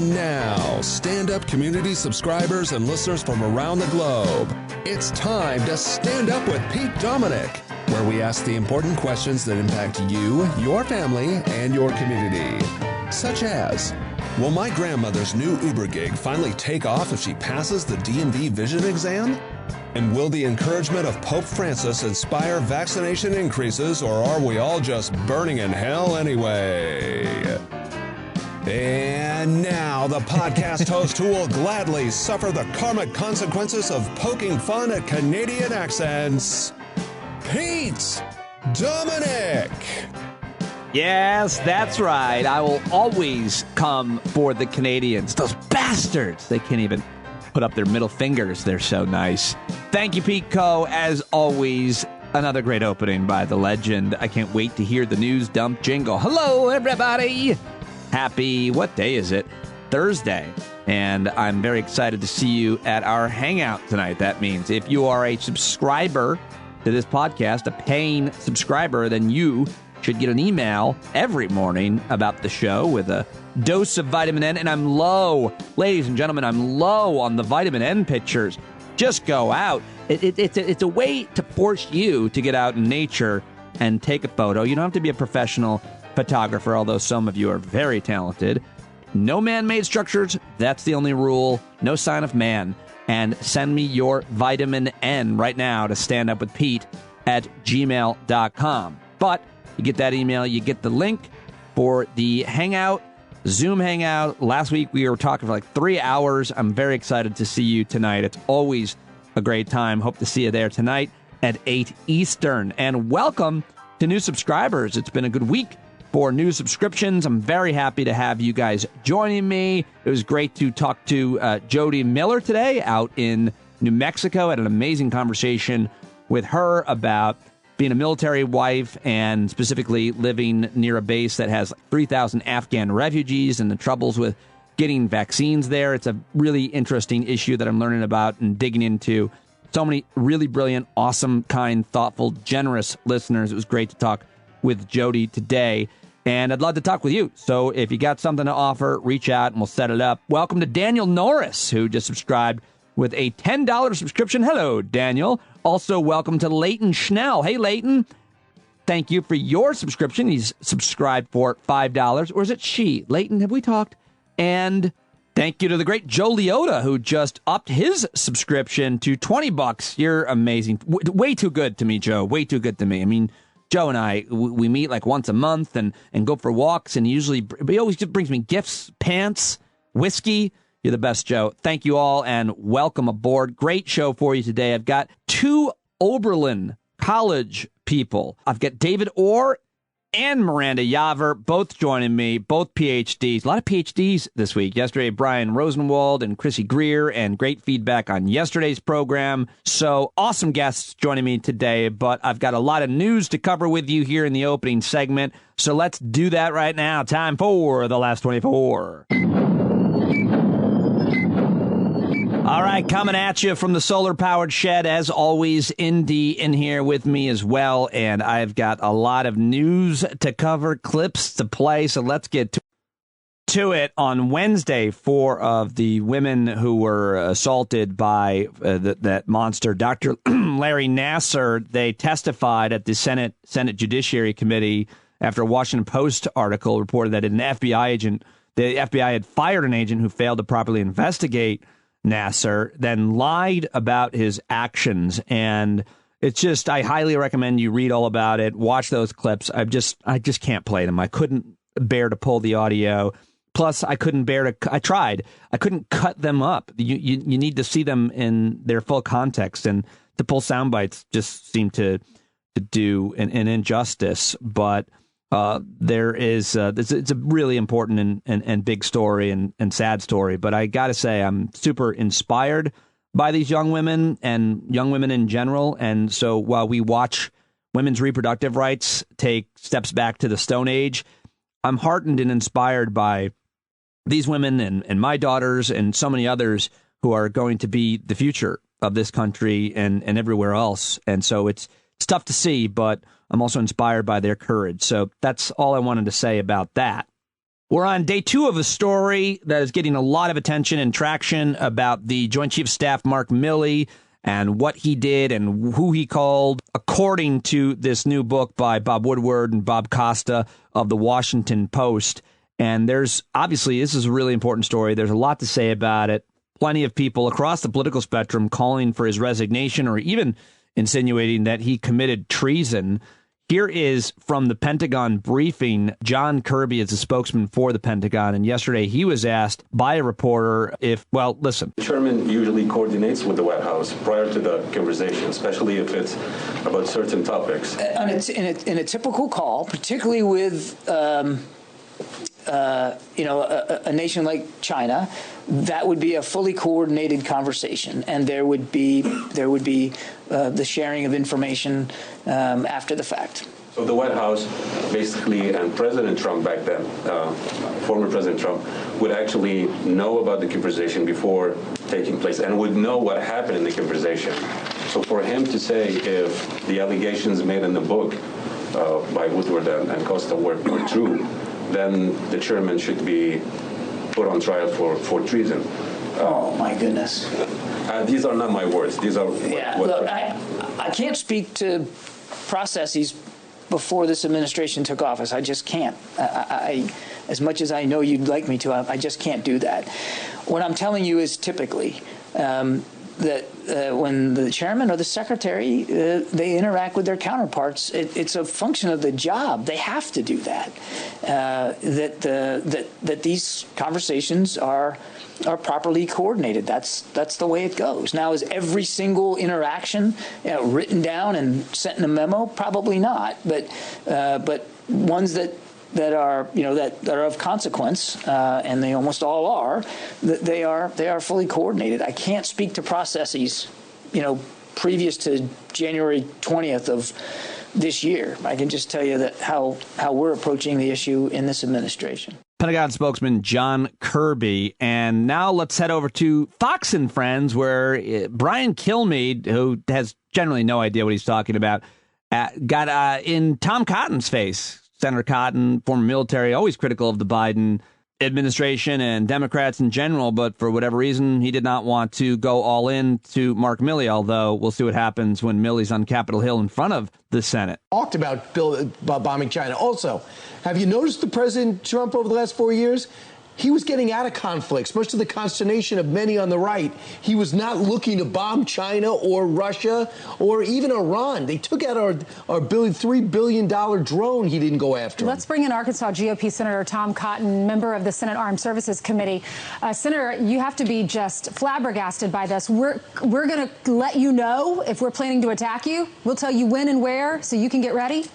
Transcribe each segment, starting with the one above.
And now, stand-up community subscribers and listeners from around the globe, it's time to Stand Up with Pete Dominic, where we ask the important questions that impact you, your family, and your community. Such as, will my grandmother's new Uber gig finally take off if she passes the DMV vision exam? And will the encouragement of Pope Francis inspire vaccination increases, or are we all just burning in hell anyway? And now, the podcast host who will gladly suffer the karmic consequences of poking fun at Canadian accents, Pete Dominic. Yes, that's right. I will always come for the Canadians. Those bastards. They can't even put up their middle fingers. They're so nice. Thank you, Pete Co. As always, another great opening by the legend. I can't wait to hear the news dump jingle. Hello, everybody. Happy, what day is it? Thursday. And I'm very excited to see you at our hangout tonight. That means if you are a subscriber to this podcast, a paying subscriber, then you should get an email every morning about the show with a dose of vitamin N. And I'm low, ladies and gentlemen, I'm low on the vitamin N pictures. Just go out. It's a way to force you to get out in nature and take a photo. You don't have to be a professional photographer, although some of you are very talented. No man-made structures. That's the only rule. No sign of man. And send me your vitamin N right now to standupwithpete@gmail.com. But you get that email, you get the link for the hangout, Zoom hangout. Last week we were talking for like 3 hours. I'm very excited to see you tonight. It's always a great time. Hope to see you there tonight at 8 Eastern. And welcome to new subscribers. It's been a good week for new subscriptions. I'm very happy to have you guys joining me. It was great to talk to Jody Miller today out in New Mexico. I had an amazing conversation with her about being a military wife and specifically living near a base that has 3,000 Afghan refugees and the troubles with getting vaccines there. It's a really interesting issue that I'm learning about and digging into. So many really brilliant, awesome, kind, thoughtful, generous listeners. It was great to talk with Jody today. And I'd love to talk with you. So if you got something to offer, reach out and we'll set it up. Welcome to Daniel Norris, who just subscribed with a $10 subscription. Hello, Daniel. Also, welcome to Leighton Schnell. Hey, Leighton. Thank you for your subscription. He's subscribed for $5. Or is it she? Leighton, have we talked? And thank you to the great Joe Leota, who just upped his subscription to $20. You're amazing. Way too good to me, Joe. Way too good to me. I mean, Joe and I, we meet like once a month and go for walks, and he always just brings me gifts, pants, whiskey. You're the best, Joe. Thank you all, and welcome aboard. Great show for you today. I've got two Oberlin College people. I've got David Orr and Miranda Yaver, both joining me, both PhDs. A lot of PhDs this week. Yesterday, Brian Rosenwald and Chrissy Greer, and great feedback on yesterday's program. So awesome guests joining me today, but I've got a lot of news to cover with you here in the opening segment. So let's do that right now. Time for the last 24. All right, coming at you from the solar-powered shed, as always, Indy in here with me as well, and I've got a lot of news to cover, clips to play, so let's get to it. On Wednesday, 4 of the women who were assaulted by that monster, Dr. Larry Nassar, they testified at the Senate Judiciary Committee after a Washington Post article reported that the FBI had fired an agent who failed to properly investigate Nassar, then lied about his actions. And it's just, I highly recommend you read all about it, watch those clips. I just can't play them. I couldn't bear to pull the audio. Plus, I couldn't cut them up. You need to see them in their full context, and to pull sound bites just seem to do an injustice. But it's a really important and big story and sad story. But I got to say, I'm super inspired by these young women and young women in general. And so while we watch women's reproductive rights take steps back to the Stone Age, I'm heartened and inspired by these women and my daughters and so many others who are going to be the future of this country and everywhere else. And so it's tough to see, but I'm also inspired by their courage. So that's all I wanted to say about that. We're on day 2 of a story that is getting a lot of attention and traction about the Joint Chiefs of Staff, Mark Milley, and what he did and who he called, according to this new book by Bob Woodward and Bob Costa of the Washington Post. And there's obviously, this is a really important story. There's a lot to say about it. Plenty of people across the political spectrum calling for his resignation or even insinuating that he committed treason. Here is from the Pentagon briefing. John Kirby is a spokesman for the Pentagon, and yesterday he was asked by a reporter if, well, listen. The chairman usually coordinates with the White House prior to the conversation, especially if it's about certain topics. In a typical call, particularly with a nation like China, that would be a fully coordinated conversation, and there would be the sharing of information after the fact. So the White House, basically, and President Trump back then, former President Trump, would actually know about the conversation before taking place and would know what happened in the conversation. So for him to say if the allegations made in the book by Woodward and Costa were true, then the chairman should be put on trial for treason. Oh, my goodness. These are not my words. These are look, I can't speak to processes before this administration took office. I just can't. I as much as I know you'd like me to, I just can't do that. What I'm telling you is typically that when the chairman or the secretary, they interact with their counterparts, it's a function of the job. They have to do that. That these conversations are properly coordinated. That's the way it goes. Now, is every single interaction written down and sent in a memo? Probably not. But ones that are of consequence, and they almost all are. They are fully coordinated. I can't speak to processes, previous to January 20th of this year. I can just tell you that how we're approaching the issue in this administration. Pentagon spokesman John Kirby. And now let's head over to Fox and Friends, where Brian Kilmeade, who has generally no idea what he's talking about, got in Tom Cotton's face. Senator Cotton, former military, always critical of the Biden administration and Democrats in general, but for whatever reason, he did not want to go all in to Mark Milley, although we'll see what happens when Milley's on Capitol Hill in front of the Senate. Talked about bombing China. Also, have you noticed the President Trump over the last 4 years? He was getting out of conflicts, much to the consternation of many on the right. He was not looking to bomb China or Russia or even Iran. They took out our $3 billion drone. He didn't go after. Let's bring in Arkansas GOP Senator Tom Cotton, member of the Senate Armed Services Committee. Senator, you have to be just flabbergasted by this. We're going to let you know if we're planning to attack you. We'll tell you when and where so you can get ready.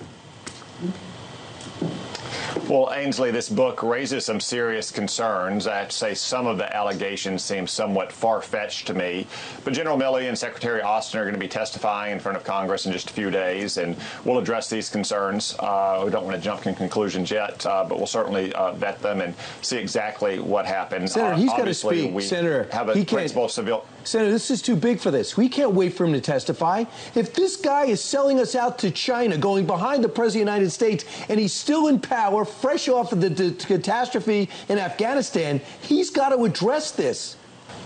Well, Ainsley, this book raises some serious concerns. I have to say some of the allegations seem somewhat far-fetched to me. But General Milley and Secretary Austin are going to be testifying in front of Congress in just a few days, and we'll address these concerns. We don't want to jump to conclusions yet, but we'll certainly vet them and see exactly what happened. Senator, he's got to speak. Senator, have a principle of civil. Senator, this is too big for this. We can't wait for him to testify. If this guy is selling us out to China, going behind the President of the United States, and he's still in power, fresh off of the catastrophe in Afghanistan, he's got to address this.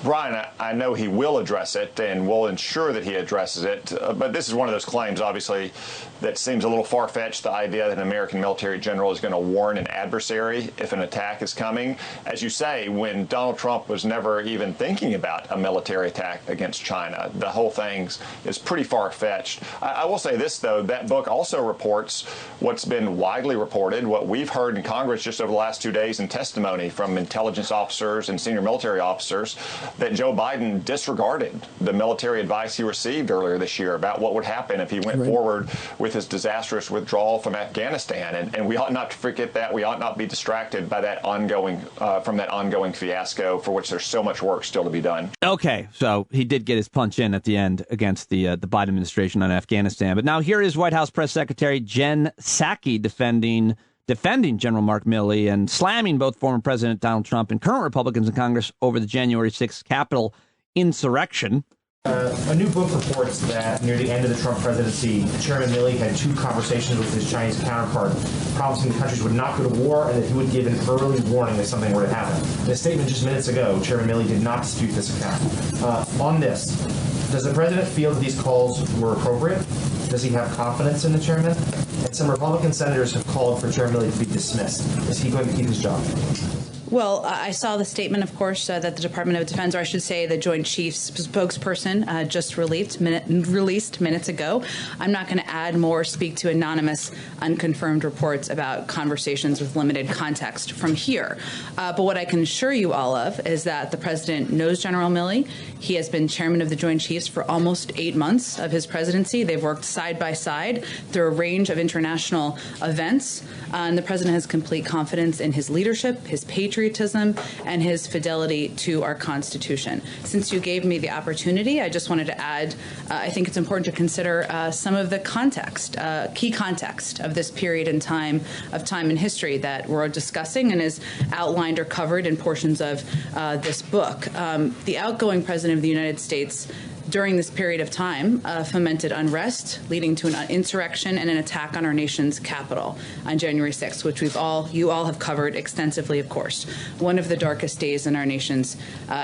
Brian, I know he will address it, and we'll ensure that he addresses it. But this is one of those claims, obviously, that seems a little far-fetched, the idea that an American military general is going to warn an adversary if an attack is coming. As you say, when Donald Trump was never even thinking about a military attack against China, the whole thing is pretty far-fetched. I will say this, though. That book also reports what's been widely reported, what we've heard in Congress just over the last 2 days in testimony from intelligence officers and senior military officers, that Joe Biden disregarded the military advice he received earlier this year about what would happen if he went forward with his disastrous withdrawal from Afghanistan. And we ought not to forget that. We ought not be distracted by that ongoing fiasco for which there's so much work still to be done. Okay, so he did get his punch in at the end against the Biden administration on Afghanistan. But now here is White House Press Secretary Jen Psaki defending General Mark Milley and slamming both former President Donald Trump and current Republicans in Congress over the January 6th Capitol insurrection. A new book reports that near the end of the Trump presidency, Chairman Milley had 2 conversations with his Chinese counterpart, promising the countries would not go to war and that he would give an early warning if something were to happen. In a statement just minutes ago, Chairman Milley did not dispute this account. On this, does the president feel that these calls were appropriate? Does he have confidence in the chairman? And some Republican senators have called for Chairman Milley to be dismissed. Is he going to keep his job? Well, I saw the statement, of course, that the Department of Defense, or I should say the Joint Chiefs spokesperson, just released minutes ago. I'm not going to add more or speak to anonymous, unconfirmed reports about conversations with limited context from here. But what I can assure you all of is that the president knows General Milley. He has been chairman of the Joint Chiefs for almost 8 months of his presidency. They've worked side by side through a range of international events. And the president has complete confidence in his leadership, his patriotism, and his fidelity to our Constitution. Since you gave me the opportunity, I just wanted to add, I think it's important to consider some of the context, key context of this period in time in history that we're discussing and is outlined or covered in portions of this book. The outgoing president of the United States during this period of time fomented unrest, leading to an insurrection and an attack on our nation's capital on January 6th, which you all have covered extensively, of course. One of the darkest days in our nation's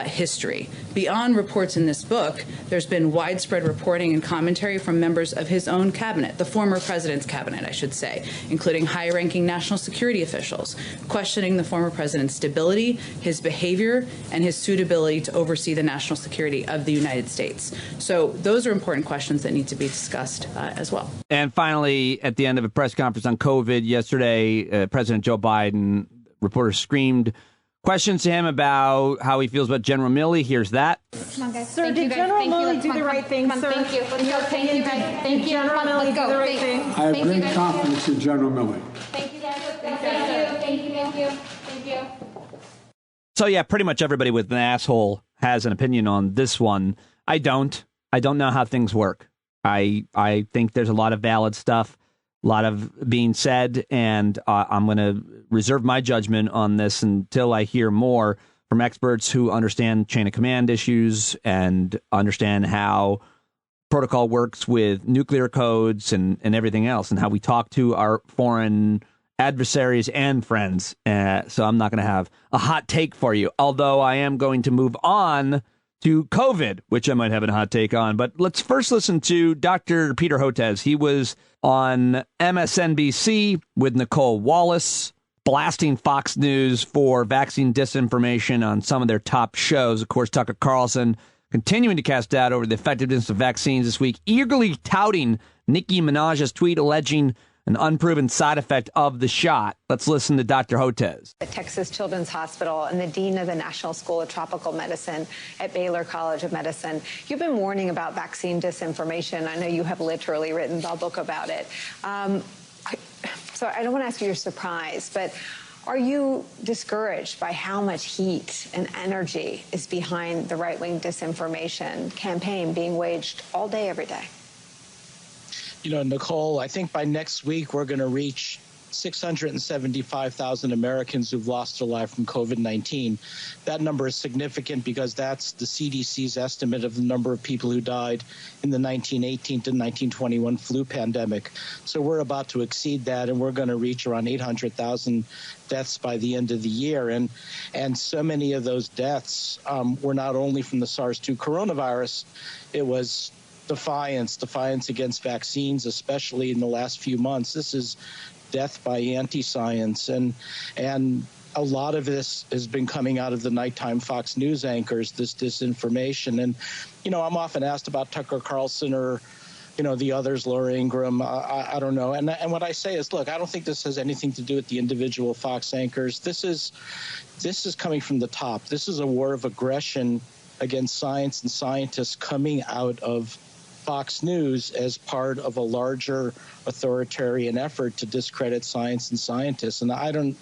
history. Beyond reports in this book, there's been widespread reporting and commentary from members of his own cabinet, the former president's cabinet, I should say, including high-ranking national security officials, questioning the former president's stability, his behavior, and his suitability to oversee the national security of the United States. So those are important questions that need to be discussed as well. And finally, at the end of a press conference on COVID yesterday, President Joe Biden, reporters screamed questions to him about how he feels about General Milley. Here's that. Come on, guys. Sir, did General Milley do the right thing, sir? Thank you. Let's go. Thank you, guys. Thank you. General Milley do the right thing. I have great confidence in General Milley. Thank you, guys. Thank you. Thank you. Thank you. Thank you. So, yeah, pretty much everybody with an asshole has an opinion on this one. I don't know how things work. I think there's a lot of valid stuff, a lot of being said, and I'm going to reserve my judgment on this until I hear more from experts who understand chain of command issues and understand how protocol works with nuclear codes and everything else, and how we talk to our foreign adversaries and friends. So I'm not going to have a hot take for you, although I am going to move on to COVID, which I might have a hot take on. But let's first listen to Dr. Peter Hotez. He was on MSNBC with Nicole Wallace, blasting Fox News for vaccine disinformation on some of their top shows. Of course, Tucker Carlson continuing to cast doubt over the effectiveness of vaccines this week, eagerly touting Nicki Minaj's tweet alleging an unproven side effect of the shot. Let's listen to Dr. Hotez. At Texas Children's Hospital and the dean of the National School of Tropical Medicine at Baylor College of Medicine. You've been warning about vaccine disinformation. I know you have literally written a book about it. So I don't want to ask you your surprise, but are you discouraged by how much heat and energy is behind the right-wing disinformation campaign being waged all day, every day? You know, Nicole, I think by next week we're going to reach 675,000 Americans who've lost their life from COVID-19. That number is significant because that's the CDC's estimate of the number of people who died in the 1918 to 1921 flu pandemic. So we're about to exceed that, and we're going to reach around 800,000 deaths by the end of the year. And so many of those deaths were not only from the SARS-2 coronavirus, it was defiance against vaccines, especially in the last few months. This is death by anti-science, and a lot of this has been coming out of the nighttime Fox News anchors, this disinformation. And, you know, I'm often asked about Tucker Carlson or, you know, the others, Laura Ingraham, I don't know. And what I say is, look, I don't think this has anything to do with the individual Fox anchors. This is coming from the top. This is a war of aggression against science and scientists coming out of Fox News as part of a larger authoritarian effort to discredit science and scientists. And I don't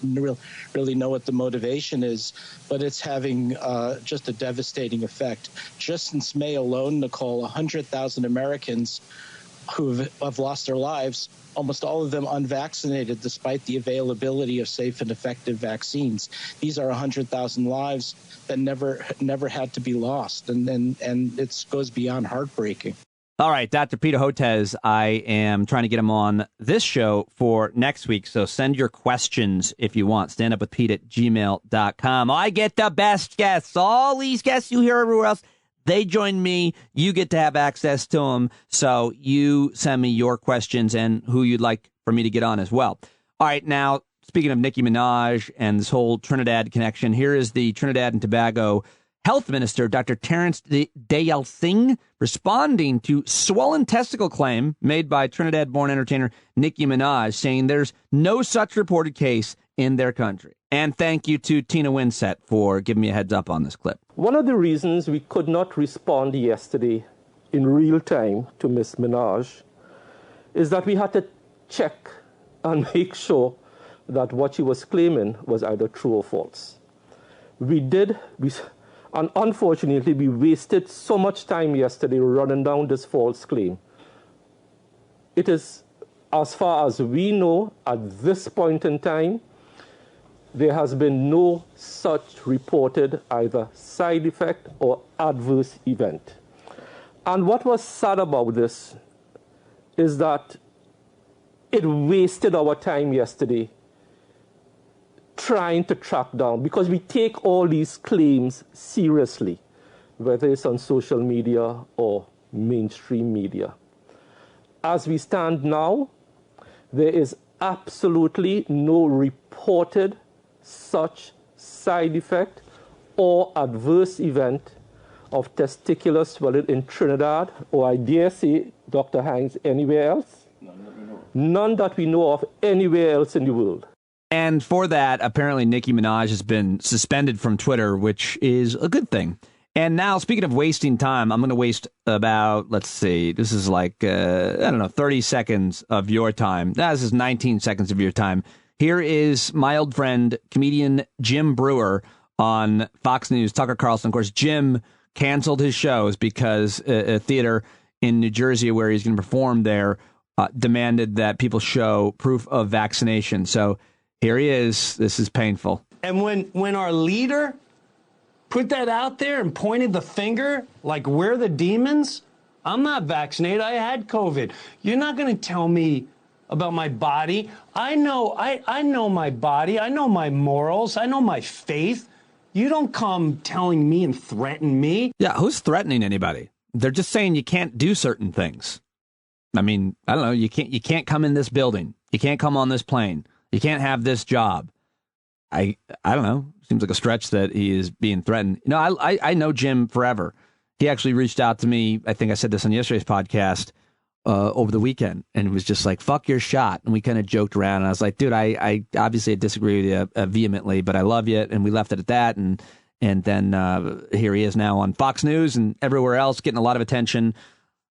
really know what the motivation is, but it's having just a devastating effect. Just since May alone, Nicole, 100,000 Americans who have lost their lives, almost all of them unvaccinated, despite the availability of safe and effective vaccines. These are 100,000 lives that never had to be lost, and it goes beyond heartbreaking. All right, Dr. Peter Hotez, I am trying to get him on this show for next week, so send your questions if you want. standupwithpete@gmail.com. I get the best guests. All these guests you hear everywhere else, they join me. You get to have access to them, so you send me your questions and who you'd like for me to get on as well. All right, now, speaking of Nicki Minaj and this whole Trinidad connection, here is the Trinidad and Tobago Health Minister, Dr. Terrence Dayal Singh, responding to swollen testicle claim made by Trinidad-born entertainer Nicki Minaj, saying there's no such reported case in their country. And thank you to Tina Winsett for giving me a heads up on this clip. One of the reasons we could not respond yesterday in real time to Ms. Minaj is that we had to check and make sure that what she was claiming was either true or false. And unfortunately, we wasted so much time yesterday running down this false claim. It is, as far as we know, at this point in time, there has been no such reported either side effect or adverse event. And what was sad about this is that it wasted our time yesterday trying to track down, because we take all these claims seriously, whether it's on social media or mainstream media. As we stand now, there is absolutely no reported such side effect or adverse event of testicular swelling in Trinidad, or I dare say, Dr. Hines, anywhere else? None that we know of anywhere else in the world. And for that, apparently Nicki Minaj has been suspended from Twitter, which is a good thing. And now, speaking of wasting time, I'm going to waste about, let's see, this is like, 30 seconds of your time. This is 19 seconds of your time. Here is my old friend, comedian Jim Brewer on Fox News, Tucker Carlson. Of course, Jim canceled his shows because a theater in New Jersey where he's going to perform there demanded that people show proof of vaccination. So here he is. This is painful. And when our leader put that out there and pointed the finger like we're the demons, I'm not vaccinated. I had COVID. You're not going to tell me about my body. I know my body. I know my morals. I know my faith. You don't come telling me and threaten me. Yeah, who's threatening anybody? They're just saying you can't do certain things. I mean, I don't know. You can't come in this building. You can't come on this plane. You can't have this job. I don't know. Seems like a stretch that he is being threatened. You know, I know Jim forever. He actually reached out to me. I think I said this on yesterday's podcast over the weekend, and it was just like, fuck your shot. And we kind of joked around. And I was like, dude, I obviously disagree with you vehemently, but I love you. And we left it at that. And then here he is now on Fox News and everywhere else, getting a lot of attention.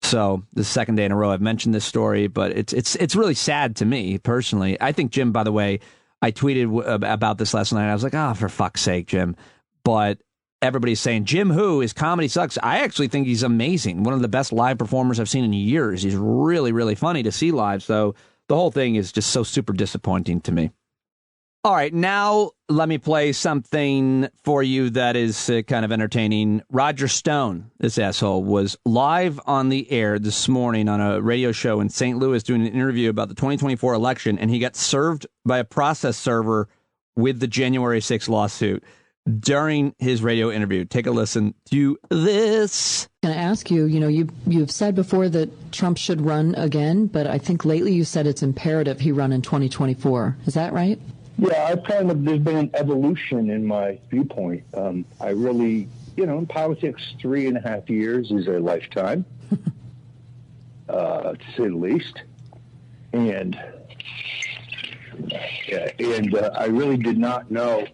So the second day in a row I've mentioned this story, but it's really sad to me personally. I think Jim, by the way, I tweeted about this last night. I was like, oh, for fuck's sake, Jim. But everybody's saying, Jim who? His comedy sucks. I actually think he's amazing. One of the best live performers I've seen in years. He's really, really funny to see live. So the whole thing is just so super disappointing to me. All right, now let me play something for you that is kind of entertaining. Roger Stone, this asshole, was live on the air this morning on a radio show in St. Louis doing an interview about the 2024 election, and he got served by a process server with the January 6th lawsuit during his radio interview. Take a listen to this. I'm going to ask you, you've said before that Trump should run again, but I think lately you said it's imperative he run in 2024. Is that right? Yeah, there's been an evolution in my viewpoint. I really, in politics, 3.5 years is a lifetime, to say the least. And I really did not know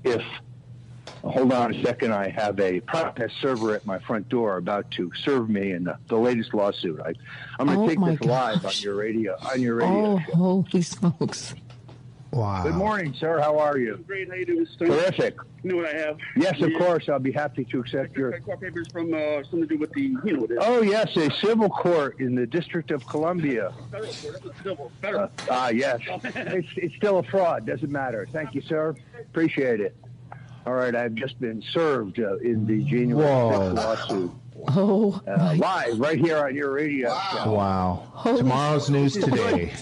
if, hold on a second, I have a process server at my front door about to serve me in the latest lawsuit. I'm going to take this live on your radio. Oh, holy smokes. Wow. Good morning, sir. How are you? Great. How you doing, Mr. Stone? Terrific. You know what I have? Yes, of course. I'll be happy to accept your... Court papers from something to do with the, you know what it is. Oh, yes, a civil court in the District of Columbia. Federal court. That's a civil. Federal. Yes. It's still a fraud. Doesn't matter. Thank you, sir. Appreciate it. All right. I've just been served in the January 5th lawsuit. Oh, live right here on your radio show. Wow. Tomorrow's news today.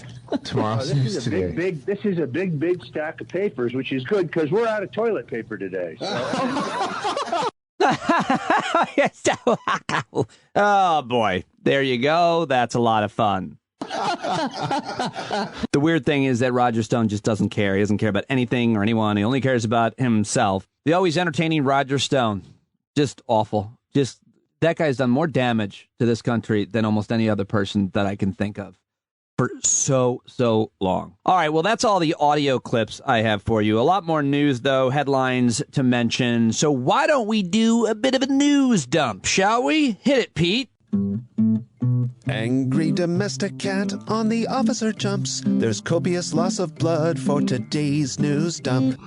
Tomorrow's news today. This is a big stack of papers, which is good because we're out of toilet paper today. So. Oh, boy. There you go. That's a lot of fun. The weird thing is that Roger Stone just doesn't care. He doesn't care about anything or anyone. He only cares about himself. The always entertaining Roger Stone. Just awful. That guy's done more damage to this country than almost any other person that I can think of for so long. All right, well, that's all the audio clips I have for you. A lot more news, though, headlines to mention. So why don't we do a bit of a news dump, shall we? Hit it, Pete. Angry domestic cat on the officer jumps. There's copious loss of blood for today's news dump.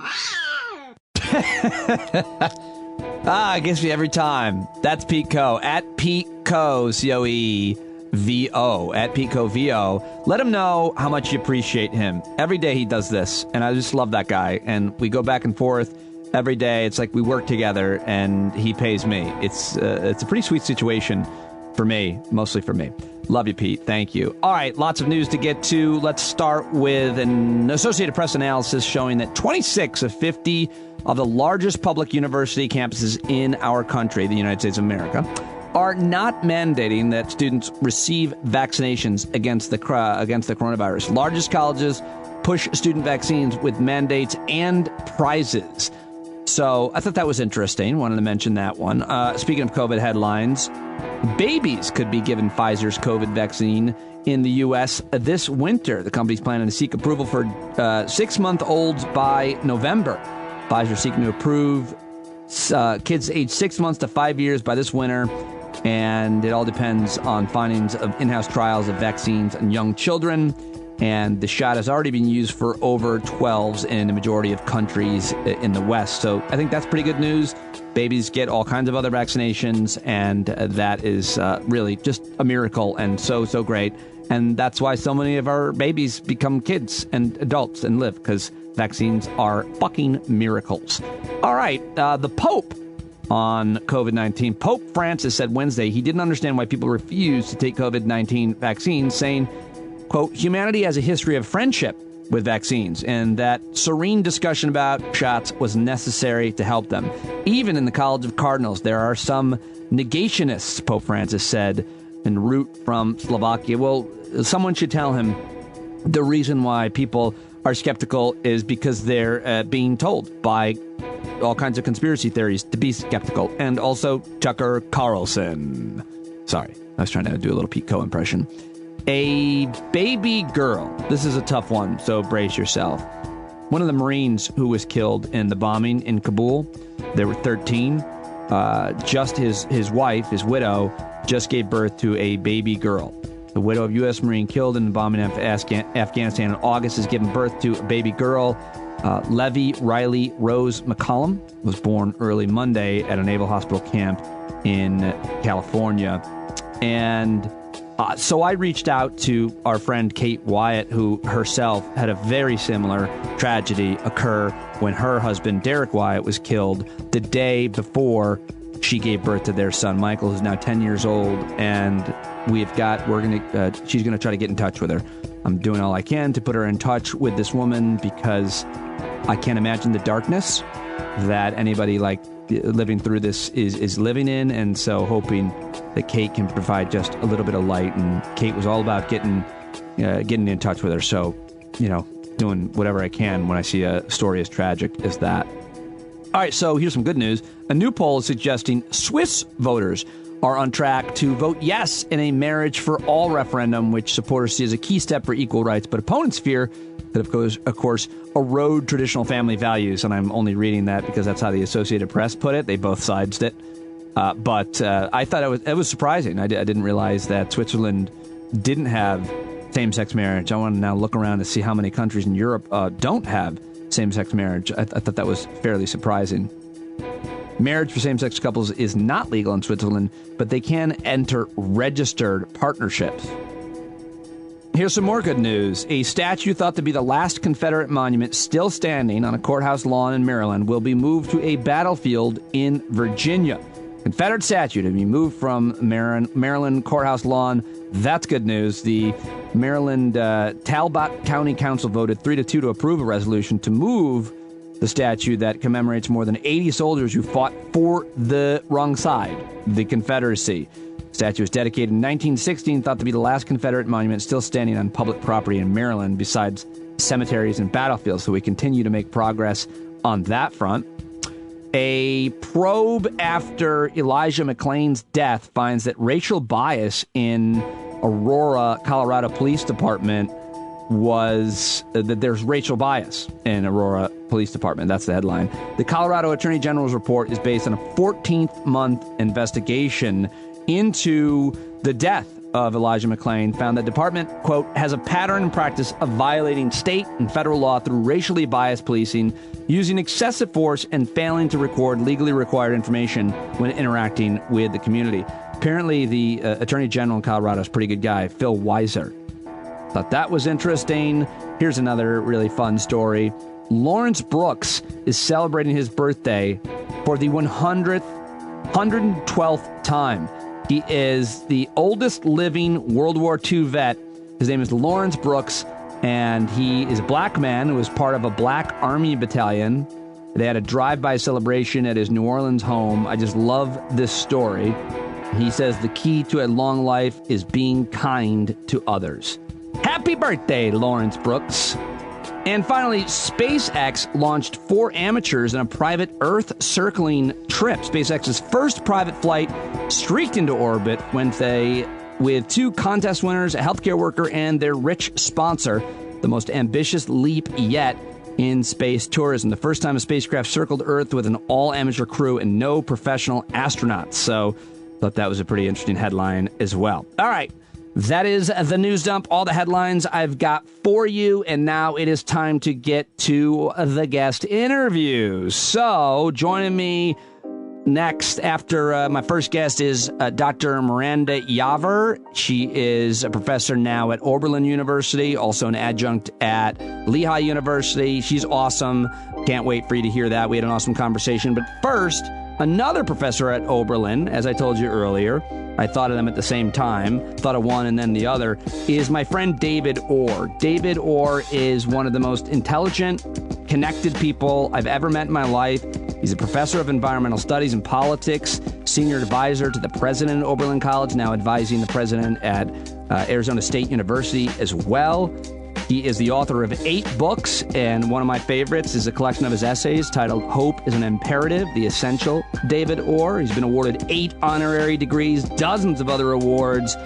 It gets me every time. That's Pete Coe. At Pete Coe, C-O-E-V-O. At Pete Coe, V-O. Let him know how much you appreciate him. Every day he does this, and I just love that guy. And we go back and forth every day. It's like we work together, and he pays me. It's a pretty sweet situation for me, mostly for me. Love you, Pete. Thank you. All right, lots of news to get to. Let's start with an Associated Press analysis showing that 26 of 50 of the largest public university campuses in our country, the United States of America, are not mandating that students receive vaccinations against the coronavirus. Largest colleges push student vaccines with mandates and prizes. So I thought that was interesting. Wanted to mention that one. Speaking of COVID headlines, babies could be given Pfizer's COVID vaccine in the U.S. this winter. The company's planning to seek approval for 6-month-olds by November. Pfizer seeking to approve kids aged 6 months to 5 years by this winter, and it all depends on findings of in-house trials of vaccines on young children. And the shot has already been used for over 12s in a majority of countries in the West. So I think that's pretty good news. Babies get all kinds of other vaccinations, and that is really just a miracle and so great. And that's why so many of our babies become kids and adults and live, because vaccines are fucking miracles. All right, the Pope on COVID-19. Pope Francis said Wednesday he didn't understand why people refused to take COVID-19 vaccines, saying, quote, humanity has a history of friendship with vaccines, and that serene discussion about shots was necessary to help them. Even in the College of Cardinals, there are some negationists, Pope Francis said, en route from Slovakia. Well, someone should tell him the reason why people are skeptical is because they're being told by all kinds of conspiracy theories to be skeptical. And also Tucker Carlson. Sorry, I was trying to do a little Pete Coe impression. A baby girl. This is a tough one, so brace yourself. One of the Marines who was killed in the bombing in Kabul, they were 13. Just his wife, his widow, just gave birth to a baby girl. The widow of U.S. Marine killed in the bombing of Afghanistan in August has given birth to a baby girl. Levy Riley Rose McCollum was born early Monday at a naval hospital camp in California. And so I reached out to our friend Kate Wyatt, who herself had a very similar tragedy occur when her husband, Derek Wyatt, was killed the day before she gave birth to their son, Michael, who's now 10 years old. And she's going to try to get in touch with her. I'm doing all I can to put her in touch with this woman because I can't imagine the darkness that anybody like living through this is living in. And so hoping that Kate can provide just a little bit of light. And Kate was all about getting in touch with her. So, doing whatever I can when I see a story as tragic as that. All right, so here's some good news. A new poll is suggesting Swiss voters are on track to vote yes in a marriage for all referendum, which supporters see as a key step for equal rights. But opponents fear that, of course, erode traditional family values. And I'm only reading that because that's how the Associated Press put it. They both sides it. But I thought it was surprising. I didn't realize that Switzerland didn't have same-sex marriage. I want to now look around to see how many countries in Europe don't have same-sex marriage. I thought that was fairly surprising. Marriage for same-sex couples is not legal in Switzerland, but they can enter registered partnerships. Here's some more good news. A statue thought to be the last Confederate monument still standing on a courthouse lawn in Maryland will be moved to a battlefield in Virginia. Confederate statue to be moved from Maryland courthouse lawn. That's good news. The Maryland Talbot County Council voted 3-2 to approve a resolution to move the statue that commemorates more than 80 soldiers who fought for the wrong side, the Confederacy. The statue was dedicated in 1916, thought to be the last Confederate monument still standing on public property in Maryland, besides cemeteries and battlefields. So we continue to make progress on that front. A probe after Elijah McClain's death finds that racial bias in Aurora, Colorado Police Department that there's racial bias in Aurora Police Department. That's the headline. The Colorado Attorney General's report is based on a 14th-month investigation into the death of Elijah McClain, found that department, quote, has a pattern and practice of violating state and federal law through racially biased policing, using excessive force, and failing to record legally required information when interacting with the community. Apparently, the Attorney General in Colorado is a pretty good guy, Phil Weiser. Thought that was interesting. Here's another really fun story. Lawrence Brooks is celebrating his birthday for the 112th time. He is the oldest living World War II vet. His name is Lawrence Brooks, and he is a black man who was part of a black army battalion. They had a drive-by celebration at his New Orleans home. I just love this story. He says the key to a long life is being kind to others. Happy birthday, Lawrence Brooks. And finally, SpaceX launched 4 amateurs in a private Earth-circling trip. SpaceX's first private flight streaked into orbit Wednesday with 2 contest winners, a healthcare worker, and their rich sponsor, the most ambitious leap yet in space tourism. The first time a spacecraft circled Earth with an all-amateur crew and no professional astronauts. So I thought that was a pretty interesting headline as well. All right. That is the news dump, all the headlines I've got for you, and now it is time to get to the guest interviews. So, joining me next after my first guest is Dr. Miranda Yaver. She is a professor now at Oberlin University, also an adjunct at Lehigh University. She's awesome. Can't wait for you to hear that. We had an awesome conversation. But first, another professor at Oberlin, as I told you earlier, I thought of them at the same time, thought of one and then the other, is my friend David Orr. David Orr is one of the most intelligent, connected people I've ever met in my life. He's a professor of environmental studies and politics, senior advisor to the president at Oberlin College, now advising the president at Arizona State University as well. He is the author of 8 books, and one of my favorites is a collection of his essays titled Hope is an Imperative, The Essential David Orr. He's been awarded 8 honorary degrees, dozens of other awards,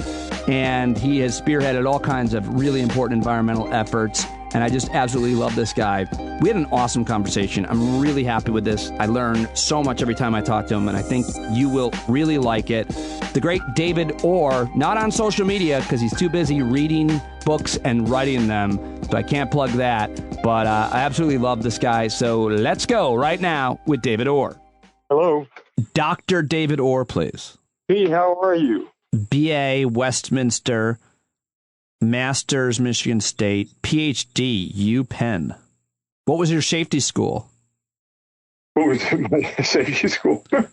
and he has spearheaded all kinds of really important environmental efforts, and I just absolutely love this guy. We had an awesome conversation. I'm really happy with this. I learn so much every time I talk to him, and I think you will really like it. The great David Orr, not on social media because he's too busy reading books and writing them, so I can't plug that, but I absolutely love this guy. So let's go right now with David Orr. Hello. Dr. David Orr, please. Hey, how are you? BA, Westminster, Master's, Michigan State, PhD, UPenn. What was your safety school? What was my safety school? How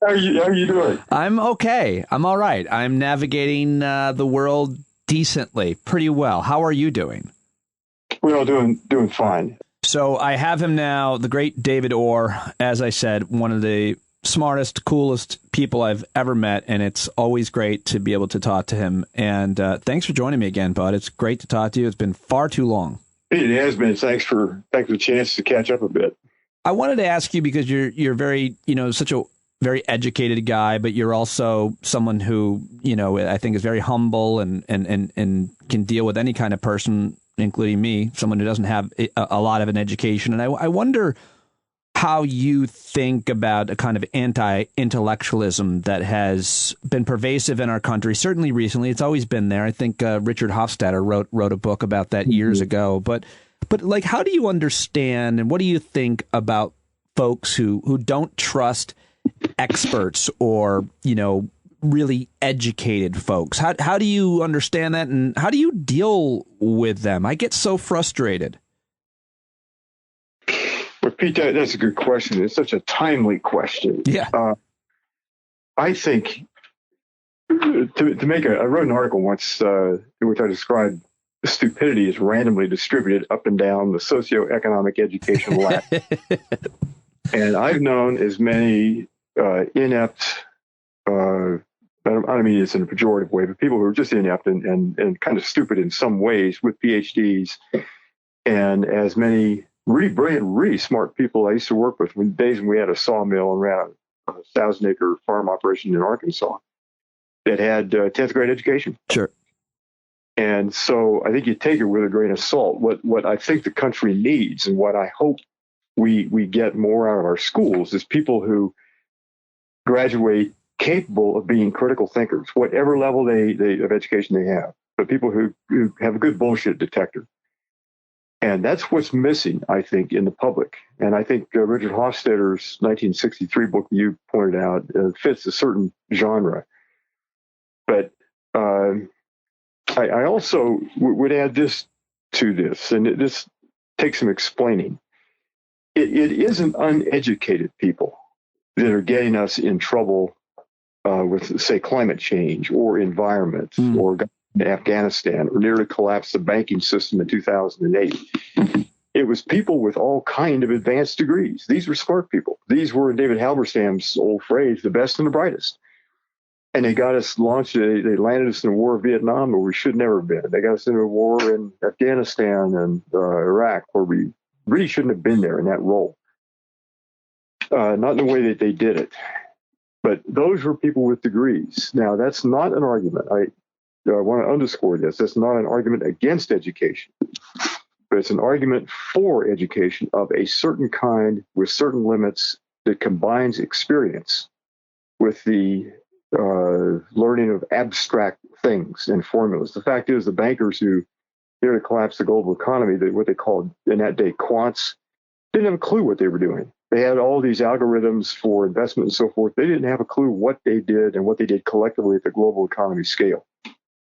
are you doing? I'm okay. I'm all right. I'm navigating the world decently, pretty well. How are you doing? We're all doing fine. So I have him now, the great David Orr, as I said, one of the smartest, coolest people I've ever met, and it's always great to be able to talk to him. And thanks for joining me again, bud. It's great to talk to you. It's been far too long. It has been. Thanks for the chance to catch up a bit. I wanted to ask you because you're very, such a very educated guy, but you're also someone who, I think is very humble and can deal with any kind of person, including me, someone who doesn't have a lot of an education. And I wonder, how you think about a kind of anti-intellectualism that has been pervasive in our country, certainly recently. It's always been there. I think Richard Hofstadter wrote a book about that years ago. But like, how do you understand and what do you think about folks who don't trust experts or, really educated folks? How do you understand that, and how do you deal with them? I get so frustrated. Well, Pete, that's a good question. It's such a timely question. Yeah. I think to make I wrote an article once in which I described stupidity as randomly distributed up and down the socioeconomic education ladder. And I've known as many inept, I don't mean it's in a pejorative way, but people who are just inept and kind of stupid in some ways with PhDs, and as many really brilliant, really smart people I used to work with in days when we had a sawmill and ran a 1,000-acre farm operation in Arkansas that had 10th grade education. Sure. And so I think you take it with a grain of salt. What I think the country needs and what I hope we get more out of our schools is people who graduate capable of being critical thinkers, whatever level they of education they have, but people who have a good bullshit detector. And that's what's missing, I think, in the public. And I think Richard Hofstadter's 1963 book that you pointed out fits a certain genre. But I also would add this to this, and this takes some explaining. It isn't uneducated people that are getting us in trouble with, say, climate change or environment or Afghanistan or nearly collapsed the banking system in 2008. It was people with all kind of advanced degrees. These were smart people. These were, David Halberstam's old phrase, the best and the brightest. And they got us launched, they landed us in a war of Vietnam where we should never have been. They got us into a war in Afghanistan and Iraq where we really shouldn't have been there in that role. Not in the way that they did it. But those were people with degrees. Now, that's not an argument. I want to underscore this. That's not an argument against education, but it's an argument for education of a certain kind with certain limits that combines experience with the learning of abstract things and formulas. The fact is, the bankers who nearly collapsed the global economy, what they called in that day quants, didn't have a clue what they were doing. They had all these algorithms for investment and so forth. They didn't have a clue what they did and what they did collectively at the global economy scale.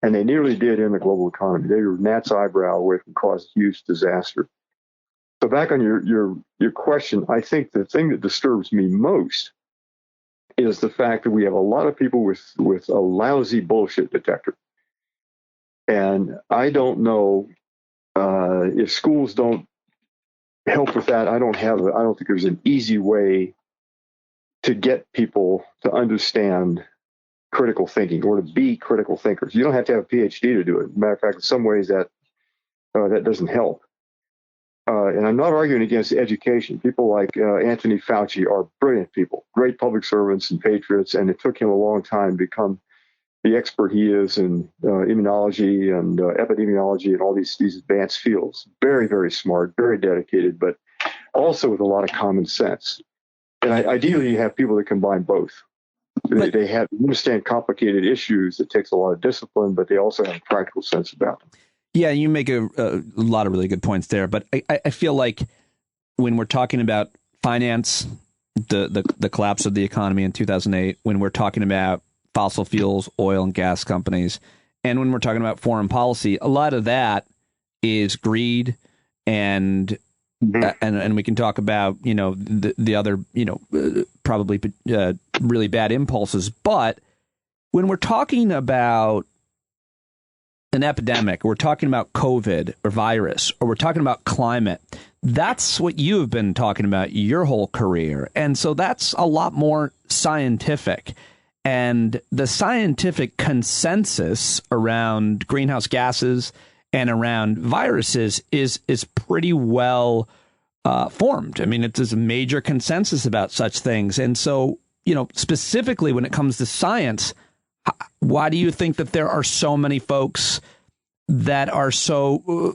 And they nearly did in the global economy. They were gnat's eyebrow away from causing huge disaster. So back on your question, I think the thing that disturbs me most is the fact that we have a lot of people with a lousy bullshit detector. And I don't know if schools don't help with that. I don't think there's an easy way to get people to understand critical thinking or to be critical thinkers. You don't have to have a PhD to do it. As a matter of fact, in some ways that doesn't help. And I'm not arguing against education. People like Anthony Fauci are brilliant people, great public servants and patriots, and it took him a long time to become the expert he is in immunology and epidemiology and all these advanced fields. Very, very smart, very dedicated, but also with a lot of common sense. And ideally, you have people that combine both. They understand complicated issues that takes a lot of discipline, but they also have a practical sense about them. Yeah, you make a lot of really good points there. But I feel like when we're talking about finance, the collapse of the economy in 2008, when we're talking about fossil fuels, oil and gas companies, and when we're talking about foreign policy, a lot of that is greed and we can talk about, the other, probably really bad impulses. But when we're talking about an epidemic, we're talking about COVID or virus, or we're talking about climate, that's what you've been talking about your whole career. And so that's a lot more scientific. And the scientific consensus around greenhouse gases and around viruses is pretty well formed. I mean, there's a major consensus about such things. And so, specifically when it comes to science, why do you think that there are so many folks that are so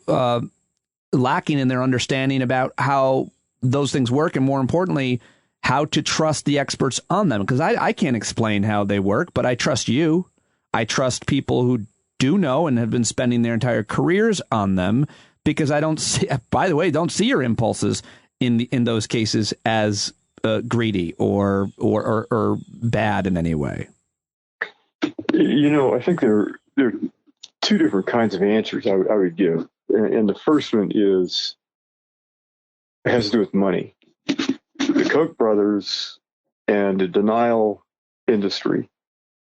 lacking in their understanding about how those things work, and more importantly, how to trust the experts on them. Because I can't explain how they work, but I trust you. I trust people who do know and have been spending their entire careers on them, because I don't see, by the way, don't see your impulses in those cases as greedy or bad in any way. I think there are two different kinds of answers I would give. And the first one has to do with money. The Koch brothers and the denial industry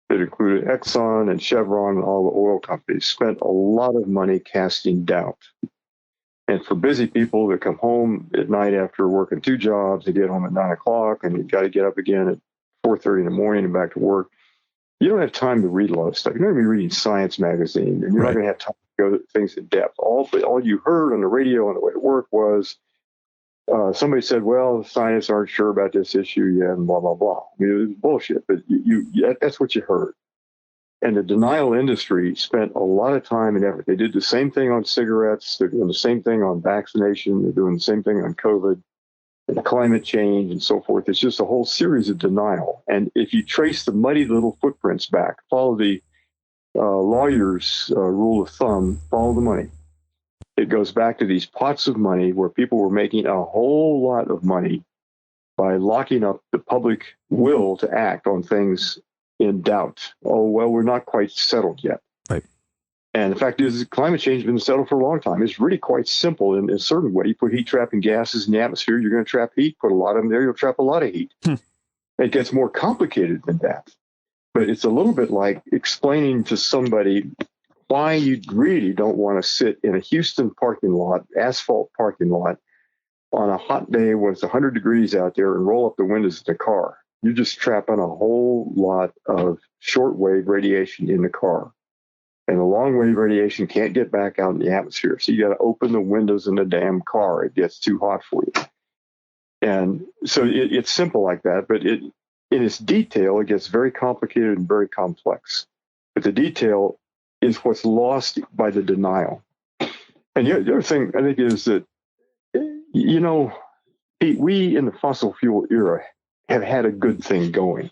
that included Exxon and Chevron and all the oil companies spent a lot of money casting doubt. And for busy people that come home at night after working 2 jobs, they get home at 9 o'clock and you've got to get up again at 4:30 in the morning and back to work. You don't have time to read a lot of stuff. You're not going to be reading Science magazine, and you're not going to have time to go to things in depth. All you heard on the radio on the way to work was somebody said, well, scientists aren't sure about this issue yet, and blah, blah, blah. I mean, it was bullshit, but that's what you heard. And the denial industry spent a lot of time and effort. They did the same thing on cigarettes. They're doing the same thing on vaccination. They're doing the same thing on COVID and climate change and so forth. It's just a whole series of denial. And if you trace the muddy little footprints back, follow the lawyer's rule of thumb, follow the money. It goes back to these pots of money where people were making a whole lot of money by locking up the public will to act on things in doubt. Oh, well, we're not quite settled yet. Right. And the fact is, climate change has been settled for a long time. It's really quite simple in a certain way. You put heat-trapping gases in the atmosphere, you're going to trap heat. Put a lot of them there, you'll trap a lot of heat. It gets more complicated than that. But it's a little bit like explaining to somebody why you really don't want to sit in a Houston parking lot, asphalt parking lot, on a hot day when it's 100 degrees out there and roll up the windows of the car. You're just trapping a whole lot of shortwave radiation in the car. And the long-wave radiation can't get back out in the atmosphere. So you got to open the windows in the damn car. It gets too hot for you. And so it's simple like that, but in its detail, it gets very complicated and very complex. But the detail is what's lost by the denial. And the other thing I think is that, Pete, we in the fossil fuel era have had a good thing going.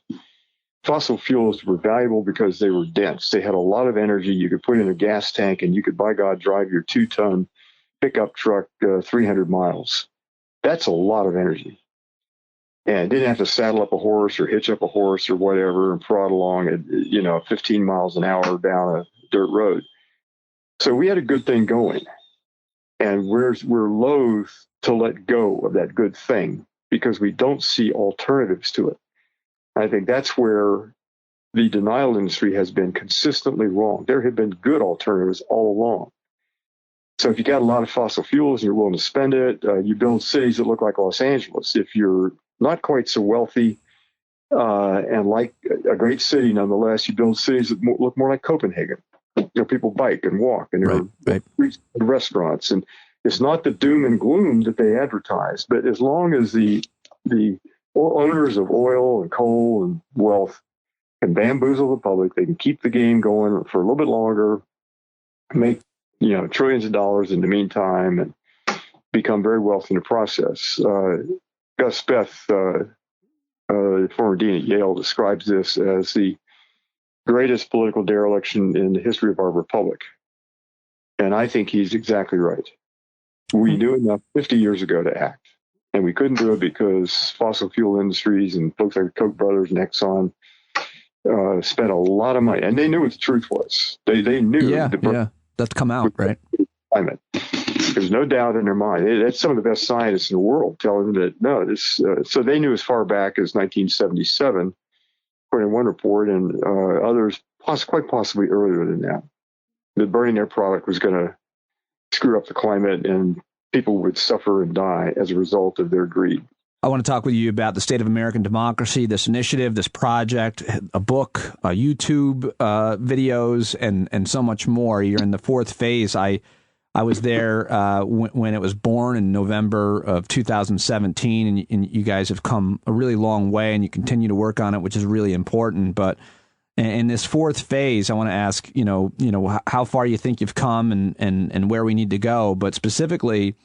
Fossil fuels were valuable because they were dense. They had a lot of energy. You could put in a gas tank and you could, by God, drive your 2-ton pickup truck 300 miles. That's a lot of energy. And didn't have to saddle up a horse or hitch up a horse or whatever and prod along at 15 miles an hour down a dirt road. So we had a good thing going. And we're loath to let go of that good thing because we don't see alternatives to it. I think that's where the denial industry has been consistently wrong. There have been good alternatives all along. So if you got a lot of fossil fuels and you're willing to spend it, you build cities that look like Los Angeles. If you're not quite so wealthy and like a great city nonetheless, you build cities that look more like Copenhagen. People bike and walk and there are restaurants. And it's not the doom and gloom that they advertise, but as long as the owners of oil and coal and wealth can bamboozle the public, they can keep the game going for a little bit longer, make trillions of dollars in the meantime, and become very wealthy in the process. Gus Speth, former dean at Yale, describes this as the greatest political dereliction in the history of our republic. And I think he's exactly right. We knew enough 50 years ago to act. And we couldn't do it because fossil fuel industries and folks like Koch brothers and Exxon spent a lot of money. And they knew what the truth was. They knew. That's come out, right? Climate. There's no doubt in their mind. That's some of the best scientists in the world telling them that, no, this. So they knew as far back as 1977, according to one report, and others quite possibly earlier than that burning their product was going to screw up the climate and people would suffer and die as a result of their greed. I want to talk with you about the state of American democracy, this initiative, this project, a book, YouTube videos, and so much more. You're in the 4th phase. I was there when it was born in November of 2017, and you guys have come a really long way, and you continue to work on it, which is really important. But in this 4th phase, I want to ask, how far you think you've come and where we need to go. But specifically,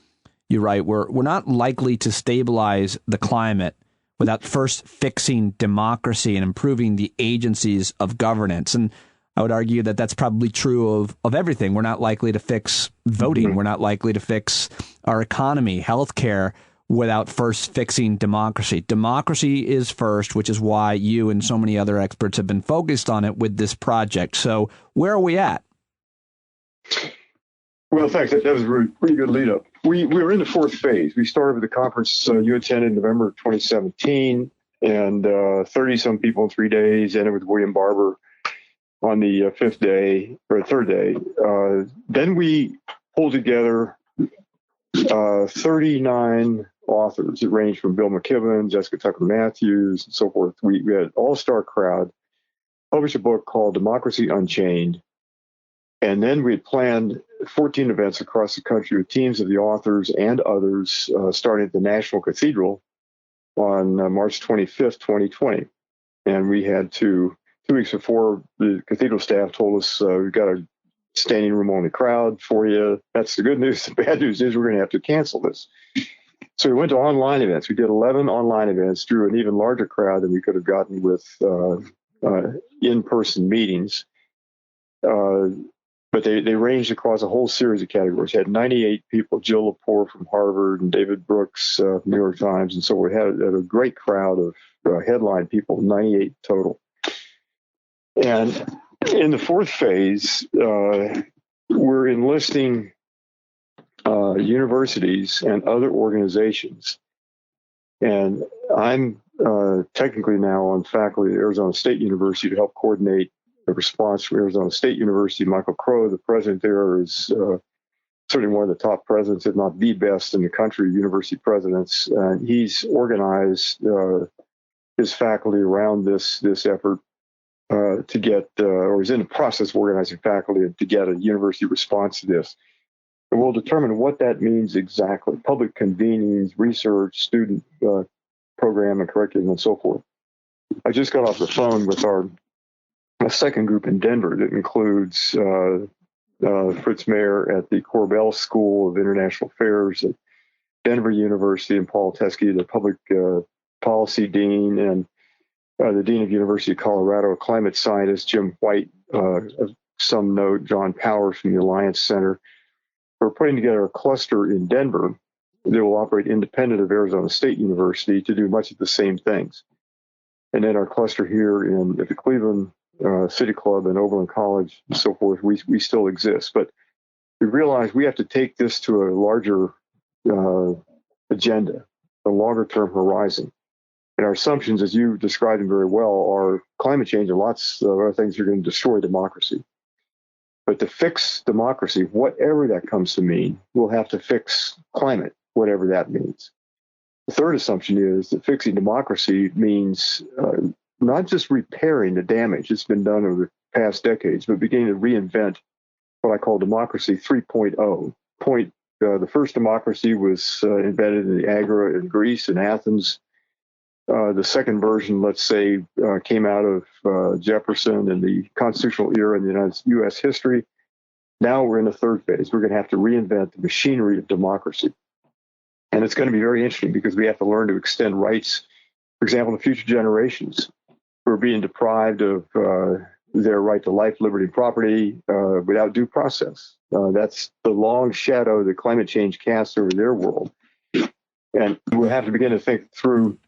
you write, we're not likely to stabilize the climate without first fixing democracy and improving the agencies of governance. And I would argue that that's probably true of everything. We're not likely to fix voting. Mm-hmm. We're not likely to fix our economy, healthcare, without first fixing democracy. Democracy is first, which is why you and so many other experts have been focused on it with this project. So where are we at? Well, thanks. That was a pretty good lead up. We were in the fourth phase. We started with the conference you attended in November 2017, and 30-some people in 3 days, ended with William Barber on the third day. Then we pulled together 39 authors. It ranged from Bill McKibben, Jessica Tucker Matthews, and so forth. We had an all-star crowd, published a book called Democracy Unchained. And then we had planned 14 events across the country with teams of the authors and others, starting at the National Cathedral on March 25th, 2020. And we had 2 weeks before, the cathedral staff told us, we've got a standing room only crowd for you. That's the good news. The bad news is we're going to have to cancel this. So we went to online events. We did 11 online events, drew an even larger crowd than we could have gotten with in-person meetings. But they ranged across a whole series of categories. Had 98 people, Jill Lepore from Harvard and David Brooks, New York Times, and so we had a great crowd of headline people, 98 total. And in the fourth phase, we're enlisting universities and other organizations. And I'm technically now on faculty at Arizona State University to help coordinate the response from Arizona State University. Michael Crow, the president there, is certainly one of the top presidents, if not the best in the country, university presidents. And he's organized his faculty around this effort to get, or is in the process of organizing faculty to get a university response to this. And we'll determine what that means exactly: public convenings, research, student program and curriculum, and so forth. I just got off the phone with a second group in Denver that includes Fritz Mayer at the Korbel School of International Affairs at Denver University, and Paul Teske, the public policy dean, and the dean of University of Colorado, a climate scientist, Jim White, of some note, John Powers from the Alliance Center. We're putting together a cluster in Denver that will operate independent of Arizona State University to do much of the same things. And then our cluster here at the Cleveland City Club and Oberlin College and so forth, we still exist. But we realize we have to take this to a larger agenda, a longer-term horizon. And our assumptions, as you described them very well, are climate change and lots of other things are going to destroy democracy. But to fix democracy, whatever that comes to mean, we'll have to fix climate, whatever that means. The third assumption is that fixing democracy means not just repairing the damage that's been done over the past decades, but beginning to reinvent what I call democracy 3.0. The first democracy was invented in the Agora in Greece, in Athens. The second version, let's say, came out of Jefferson and the constitutional era in the U.S. history. Now we're in the third phase. We're going to have to reinvent the machinery of democracy. And it's going to be very interesting because we have to learn to extend rights, for example, to future generations who are being deprived of their right to life, liberty, and property without due process. That's the long shadow that climate change casts over their world. And we'll have to begin to think through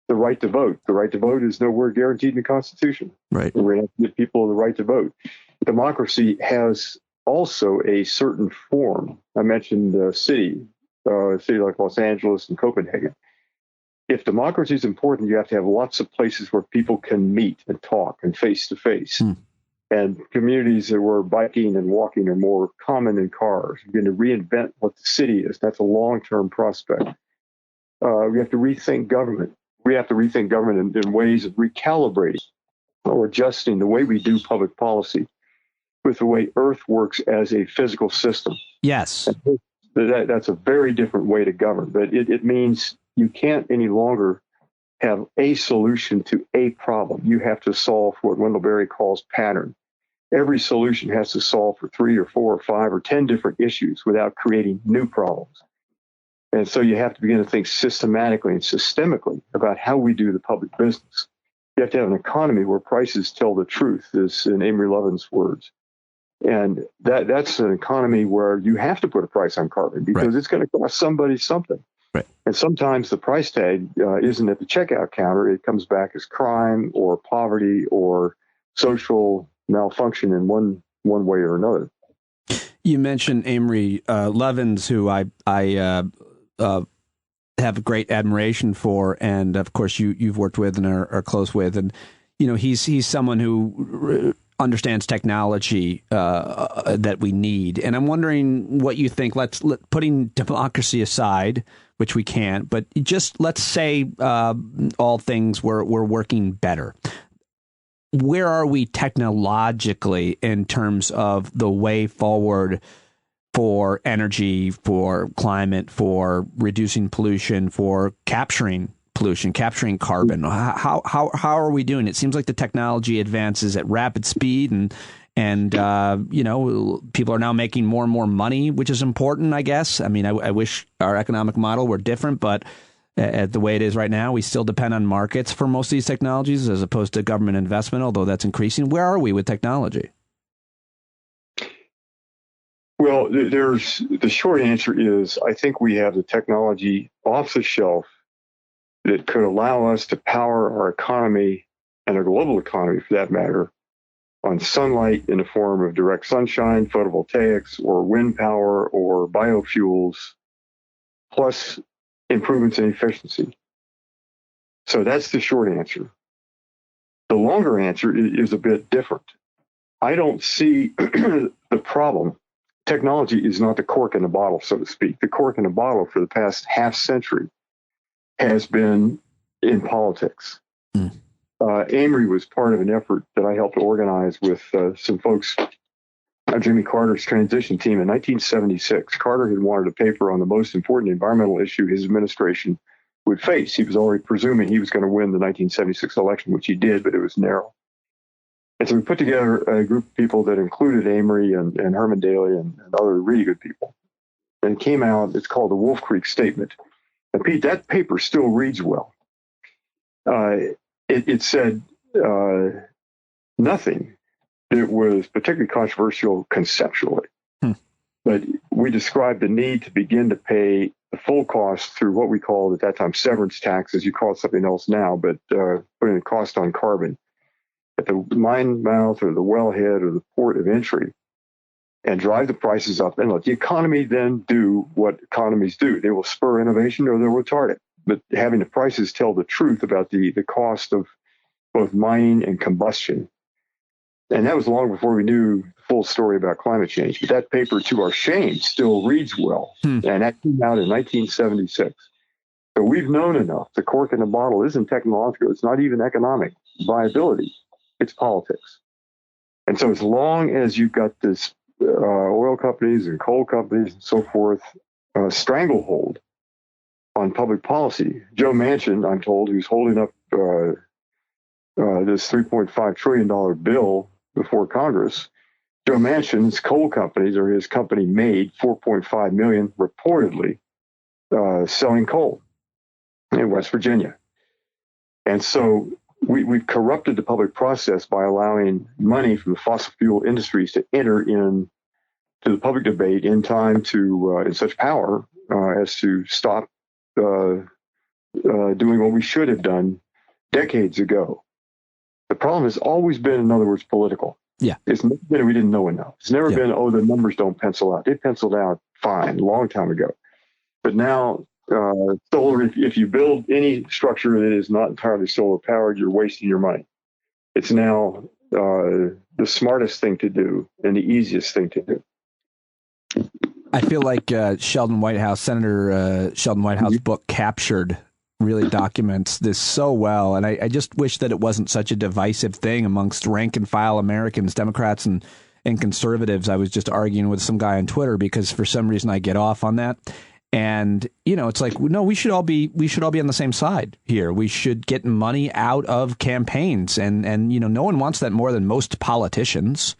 the right to vote. The right to vote is nowhere guaranteed in the Constitution. Right. We're going to have to give people the right to vote. Democracy has also a certain form. I mentioned a city like Los Angeles and Copenhagen. If democracy is important, you have to have lots of places where people can meet and talk and face-to-face. And communities where biking and walking are more common than cars. We're going to reinvent what the city is. That's a long-term prospect. We have to rethink government. We have to rethink government in ways of recalibrating or adjusting the way we do public policy with the way Earth works as a physical system. Yes. That's a very different way to govern. But it means you can't any longer have a solution to a problem. You have to solve what Wendell Berry calls pattern. Every solution has to solve for 3 or 4 or 5 or 10 different issues without creating new problems. And so you have to begin to think systematically and systemically about how we do the public business. You have to have an economy where prices tell the truth, is in Amory Levin's words. And that's an economy where you have to put a price on carbon because it's going to cost somebody something. Right. And sometimes the price tag isn't at the checkout counter. It comes back as crime or poverty or social malfunction in one way or another. You mentioned Amory Levins, who I have great admiration for, and of course you've worked with and are close with, and he's someone who understands technology that we need. And I'm wondering what you think. Putting democracy aside, which we can't, but just let's say all things were working better. Where are we technologically in terms of the way forward for energy, for climate, for reducing pollution, for capturing pollution, capturing carbon? How are we doing? It seems like the technology advances at rapid speed, and people are now making more and more money, which is important, I guess. I mean, I wish our economic model were different, but at the way it is right now, we still depend on markets for most of these technologies as opposed to government investment, although that's increasing. Where are we with technology? Well, the short answer is I think we have the technology off the shelf that could allow us to power our economy and our global economy, for that matter, on sunlight in the form of direct sunshine, photovoltaics, or wind power, or biofuels, plus improvements in efficiency. So that's the short answer. The longer answer is a bit different. I don't see the problem. Technology is not the cork in the bottle, so to speak. The cork in the bottle for the past half century has been in politics. Amory was part of an effort that I helped organize with some folks, Jimmy Carter's transition team in 1976. Carter had wanted a paper on the most important environmental issue his administration would face. He was already presuming he was going to win the 1976 election, which he did, but it was narrow. And so we put together a group of people that included Amory and Herman Daly and other really good people. And it came out, it's called the Wolf Creek Statement. And Pete, that paper still reads well. It said nothing that was particularly controversial conceptually. But we described the need to begin to pay the full cost through what we called at that time severance taxes. You call it something else now, but putting the cost on carbon at the mine mouth or the wellhead or the port of entry and drive the prices up and let the economy then do what economies do. They will spur innovation or they'll retard it. But having the prices tell the truth about the cost of both mining and combustion. And that was long before we knew the full story about climate change. But that paper, to our shame, still reads well. And that came out in 1976. So we've known enough. The cork in the bottle isn't technological. It's not even economic viability. It's politics. And so as long as you've got this oil companies and coal companies and so forth stranglehold on public policy, Joe Manchin, I'm told, who's holding up this $3.5 trillion bill before Congress, Joe Manchin's coal companies, or his company, made $4.5 million reportedly selling coal in West Virginia. And so we've corrupted the public process by allowing money from the fossil fuel industries to enter into the public debate in time to, in such power as to stop doing what we should have done decades ago. The problem has always been, in other words, political. Yeah. It's never been we didn't know enough. It's never been, the numbers don't pencil out. They penciled out fine a long time ago. But now, solar, if you build any structure that is not entirely solar powered, you're wasting your money. It's now the smartest thing to do and the easiest thing to do. I feel like Senator Sheldon Whitehouse book Captured really documents this so well. And I just wish that it wasn't such a divisive thing amongst rank and file Americans, Democrats and conservatives. I was just arguing with some guy on Twitter because for some reason I get off on that. And, it's like, no, we should all be on the same side here. We should get money out of campaigns. And no one wants that more than most politicians.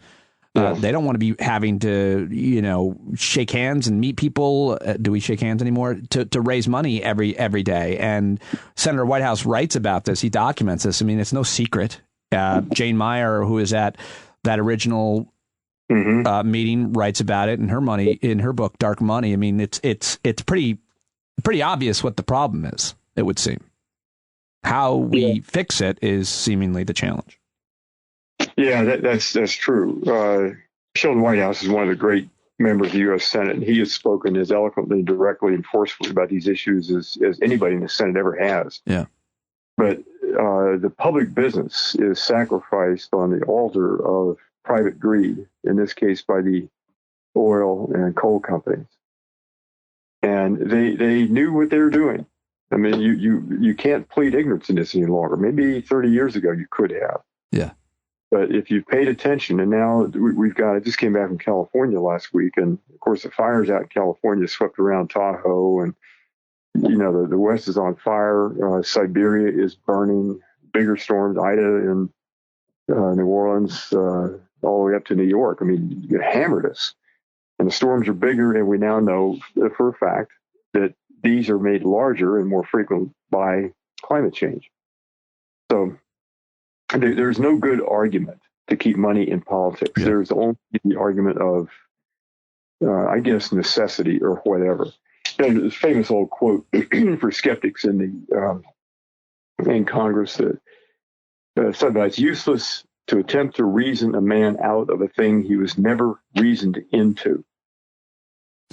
They don't want to be having to, shake hands and meet people. Do we shake hands anymore? To raise money every day. And Senator Whitehouse writes about this. He documents this. I mean, it's no secret. Jane Meyer, who is at that original meeting, writes about it in her book, Dark Money. I mean, it's pretty obvious what the problem is, it would seem. How we fix it is seemingly the challenge. Yeah, that's true. Sheldon Whitehouse is one of the great members of the U.S. Senate, and he has spoken as eloquently, directly, and forcefully about these issues as anybody in the Senate ever has. Yeah. But the public business is sacrificed on the altar of private greed, in this case by the oil and coal companies. And they knew what they were doing. I mean, you can't plead ignorance in this any longer. Maybe 30 years ago you could have. Yeah. But if you've paid attention, and now I just came back from California last week, and of course the fires out in California swept around Tahoe, and the West is on fire. Siberia is burning. Bigger storms, Ida in New Orleans, all the way up to New York. I mean, it hammered us. And the storms are bigger, and we now know for a fact that these are made larger and more frequent by climate change. So there's no good argument to keep money in politics. Yeah. There's only the argument of, I guess, necessity or whatever. There's a famous old quote for skeptics in Congress that said that it's useless to attempt to reason a man out of a thing he was never reasoned into.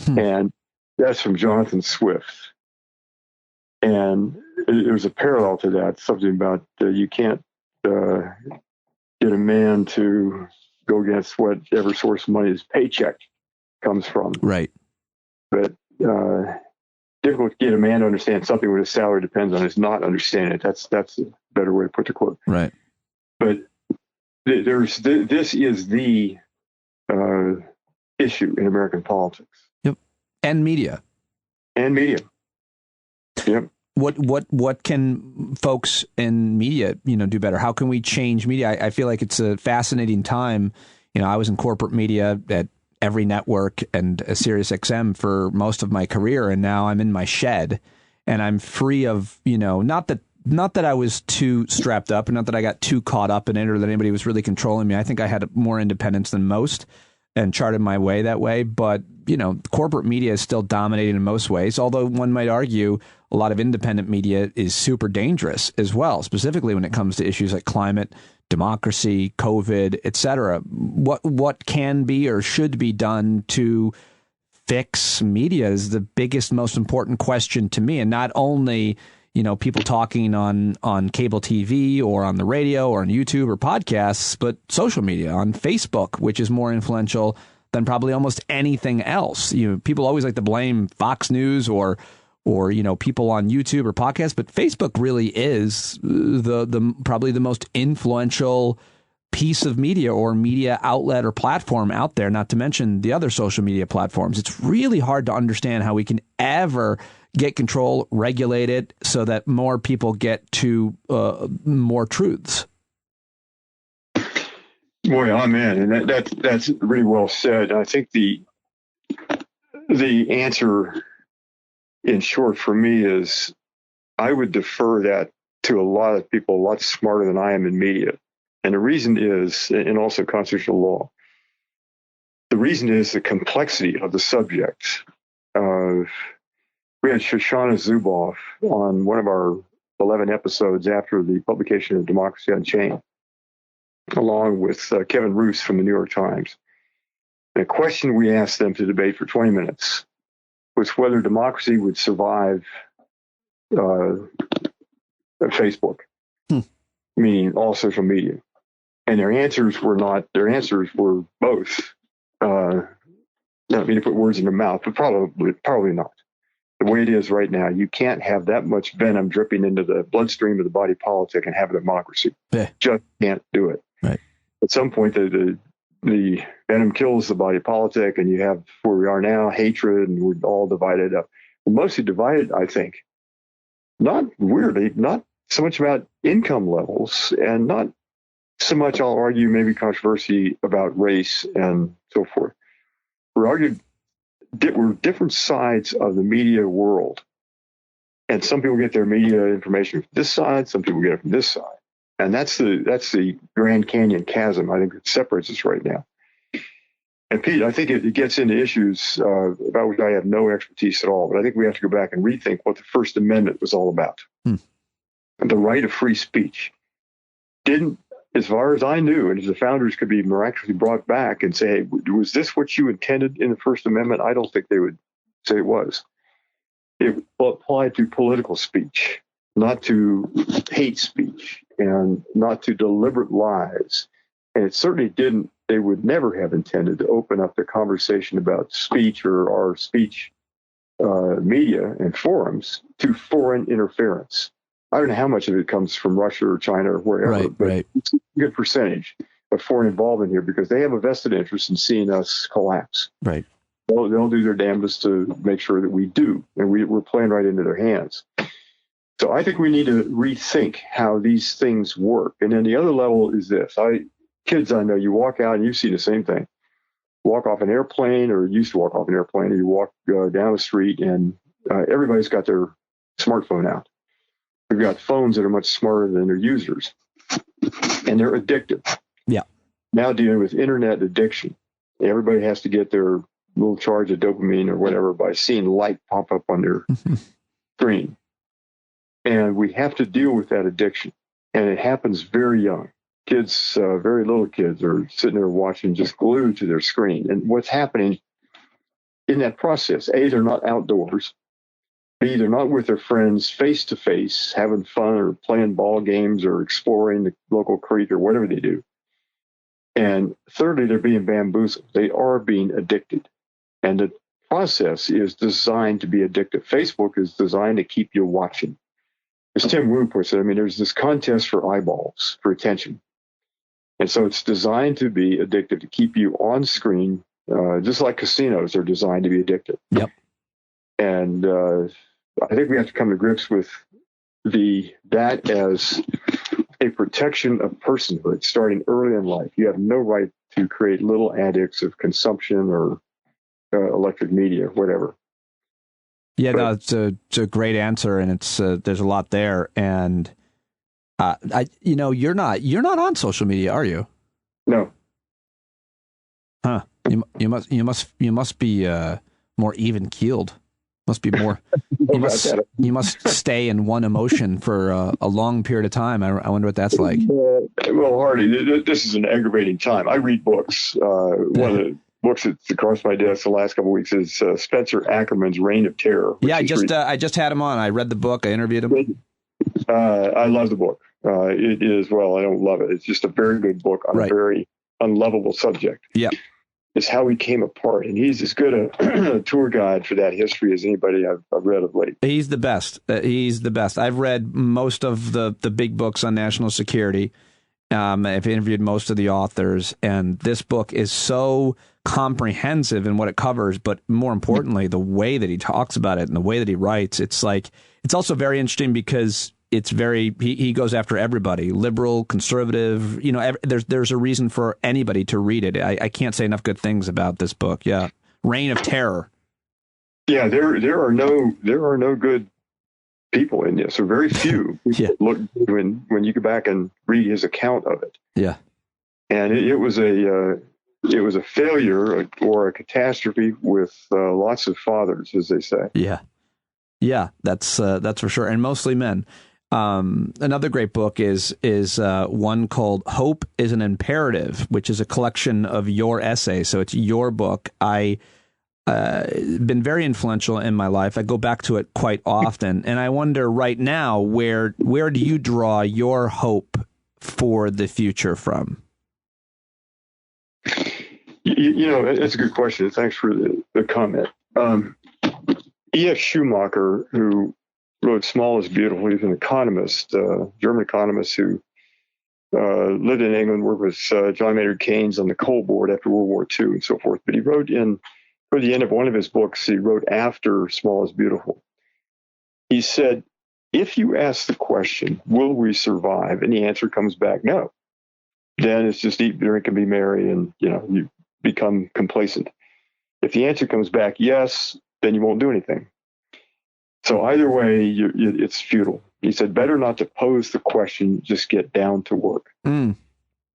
And that's from Jonathan Swift. And there's a parallel to that, something about you can't get a man to go against whatever source of money his paycheck comes from. Right. But difficult to get a man to understand something when his salary depends on his not understanding it. That's a better way to put the quote. Right. But this is the issue in American politics. Yep. And media. Yep. What can folks in media, do better? How can we change media? I feel like it's a fascinating time. I was in corporate media at every network and a Sirius XM for most of my career, and now I'm in my shed, and I'm free of, not that I was too strapped up, and not that I got too caught up in it, or that anybody was really controlling me. I think I had more independence than most, and charted my way that way. But corporate media is still dominating in most ways, although one might argue a lot of independent media is super dangerous as well, specifically when it comes to issues like climate, democracy, COVID, et cetera. What can be or should be done to fix media is the biggest, most important question to me. And not only, people talking on cable TV or on the radio or on YouTube or podcasts, but social media on Facebook, which is more influential than probably almost anything else. People always like to blame Fox News or people on YouTube or podcasts, but Facebook really is the probably the most influential piece of media or media outlet or platform out there, not to mention the other social media platforms. It's really hard to understand how we can ever get control, regulate it so that more people get to more truths. Boy, amen. And that's really well said. I think the answer, in short, for me is I would defer that to a lot of people a lot smarter than I am in media. And the reason is, and also constitutional law, the reason is the complexity of the subject. We had Shoshana Zuboff on one of our 11 episodes after the publication of Democracy Unchained, along with Kevin Roos from the New York Times. The question we asked them to debate for 20 minutes was whether democracy would survive Facebook, meaning all social media. And their answers were both. I don't mean to put words in their mouth, but probably not. The way it is right now, you can't have that much venom dripping into the bloodstream of the body politic and have a democracy. Yeah. Just can't do it. Right. At some point, the venom kills the body politic, and you have where we are now, hatred, and we're all divided up. We're mostly divided, I think, not weirdly, not so much about income levels and not so much, I'll argue, maybe controversy about race and so forth. We're different sides of the media world. And some people get their media information from this side, some people get it from this side. And that's the Grand Canyon chasm, I think, that separates us right now. And Pete, I think it gets into issues about which I have no expertise at all, but I think we have to go back and rethink what the First Amendment was all about. The right of free speech didn't, as far as I knew, and as the founders could be miraculously brought back and say, hey, was this what you intended in the First Amendment? I don't think they would say it was. It applied to political speech, not to hate speech, and not to deliberate lies. And it certainly didn't, they would never have intended to open up the conversation about speech or our speech media and forums to foreign interference. I don't know how much of it comes from Russia or China or wherever, but it's a good percentage of foreign involvement here because they have a vested interest in seeing us collapse. Right. They'll do their damnedest to make sure that we do, and we're playing right into their hands. So I think we need to rethink how these things work. And then the other level is this. Kids I know, you walk out and you see the same thing. Walk off an airplane, or used to walk off an airplane, or you walk down the street and everybody's got their smartphone out. We've got phones that are much smarter than their users, and they're addictive. Yeah. Now dealing with internet addiction, everybody has to get their little charge of dopamine or whatever by seeing light pop up on their screen. And we have to deal with that addiction. And it happens very young. Kids, very little kids, are sitting there watching, just glued to their screen. And what's happening in that process, A, they're not outdoors. B, they're not with their friends face to face, having fun or playing ball games or exploring the local creek or whatever they do. And thirdly, they're being bamboozled. They are being addicted. And the process is designed to be addictive. Facebook is designed to keep you watching. As Tim Wu puts it, I mean, there's this contest for eyeballs, for attention. And so it's designed to be addictive, to keep you on screen, just like casinos are designed to be addictive. Yep. And I think we have to come to grips with that as a protection of personhood starting early in life. You have no right to create little addicts of consumption or electric media, whatever. Yeah, no, it's a great answer, and it's there's a lot there. And you're not on social media, are you? No. Huh? You must be more even keeled. Must be more. You must stay in one emotion for a long period of time. I wonder what that's like. Well, Hardy, this is an aggravating time. I read books. One of the books that's across my desk the last couple of weeks is Spencer Ackerman's Reign of Terror. Yeah, I just had him on. I read the book. I interviewed him. I love the book. It is, well, I don't love it. It's just a very good book on a very unlovable subject. Yeah. It's how he came apart. And he's as good a tour guide for that history as anybody I've read of late. He's the best. He's the best. I've read most of the big books on national security. I've interviewed most of the authors, and this book is so comprehensive in what it covers, but more importantly, the way that he talks about it and the way that he writes, it's also very interesting because it's he goes after everybody, liberal, conservative, there's a reason for anybody to read it. I can't say enough good things about this book. Yeah. Reign of Terror. Yeah. There are no good people in this, or very few. Look, when you go back and read his account of it. Yeah. And it was a failure or a catastrophe with lots of fathers, as they say. Yeah. Yeah, that's for sure. And mostly men. Another great book is one called Hope is an Imperative, which is a collection of your essays. So it's your book. I been very influential in my life. I go back to it quite often. And I wonder right now, where do you draw your hope for the future from? It's a good question. Thanks for the comment. E.F. Schumacher, who wrote Small is Beautiful, he's an economist, German economist who lived in England, worked with John Maynard Keynes on the coal board after World War II and so forth. But he wrote for the end of one of his books, he wrote after Small is Beautiful. He said, if you ask the question, will we survive? And the answer comes back, no. then it's just eat, drink, and be merry, and you become complacent. If the answer comes back yes, then you won't do anything. So either way, it's futile. He said, better not to pose the question, just get down to work. And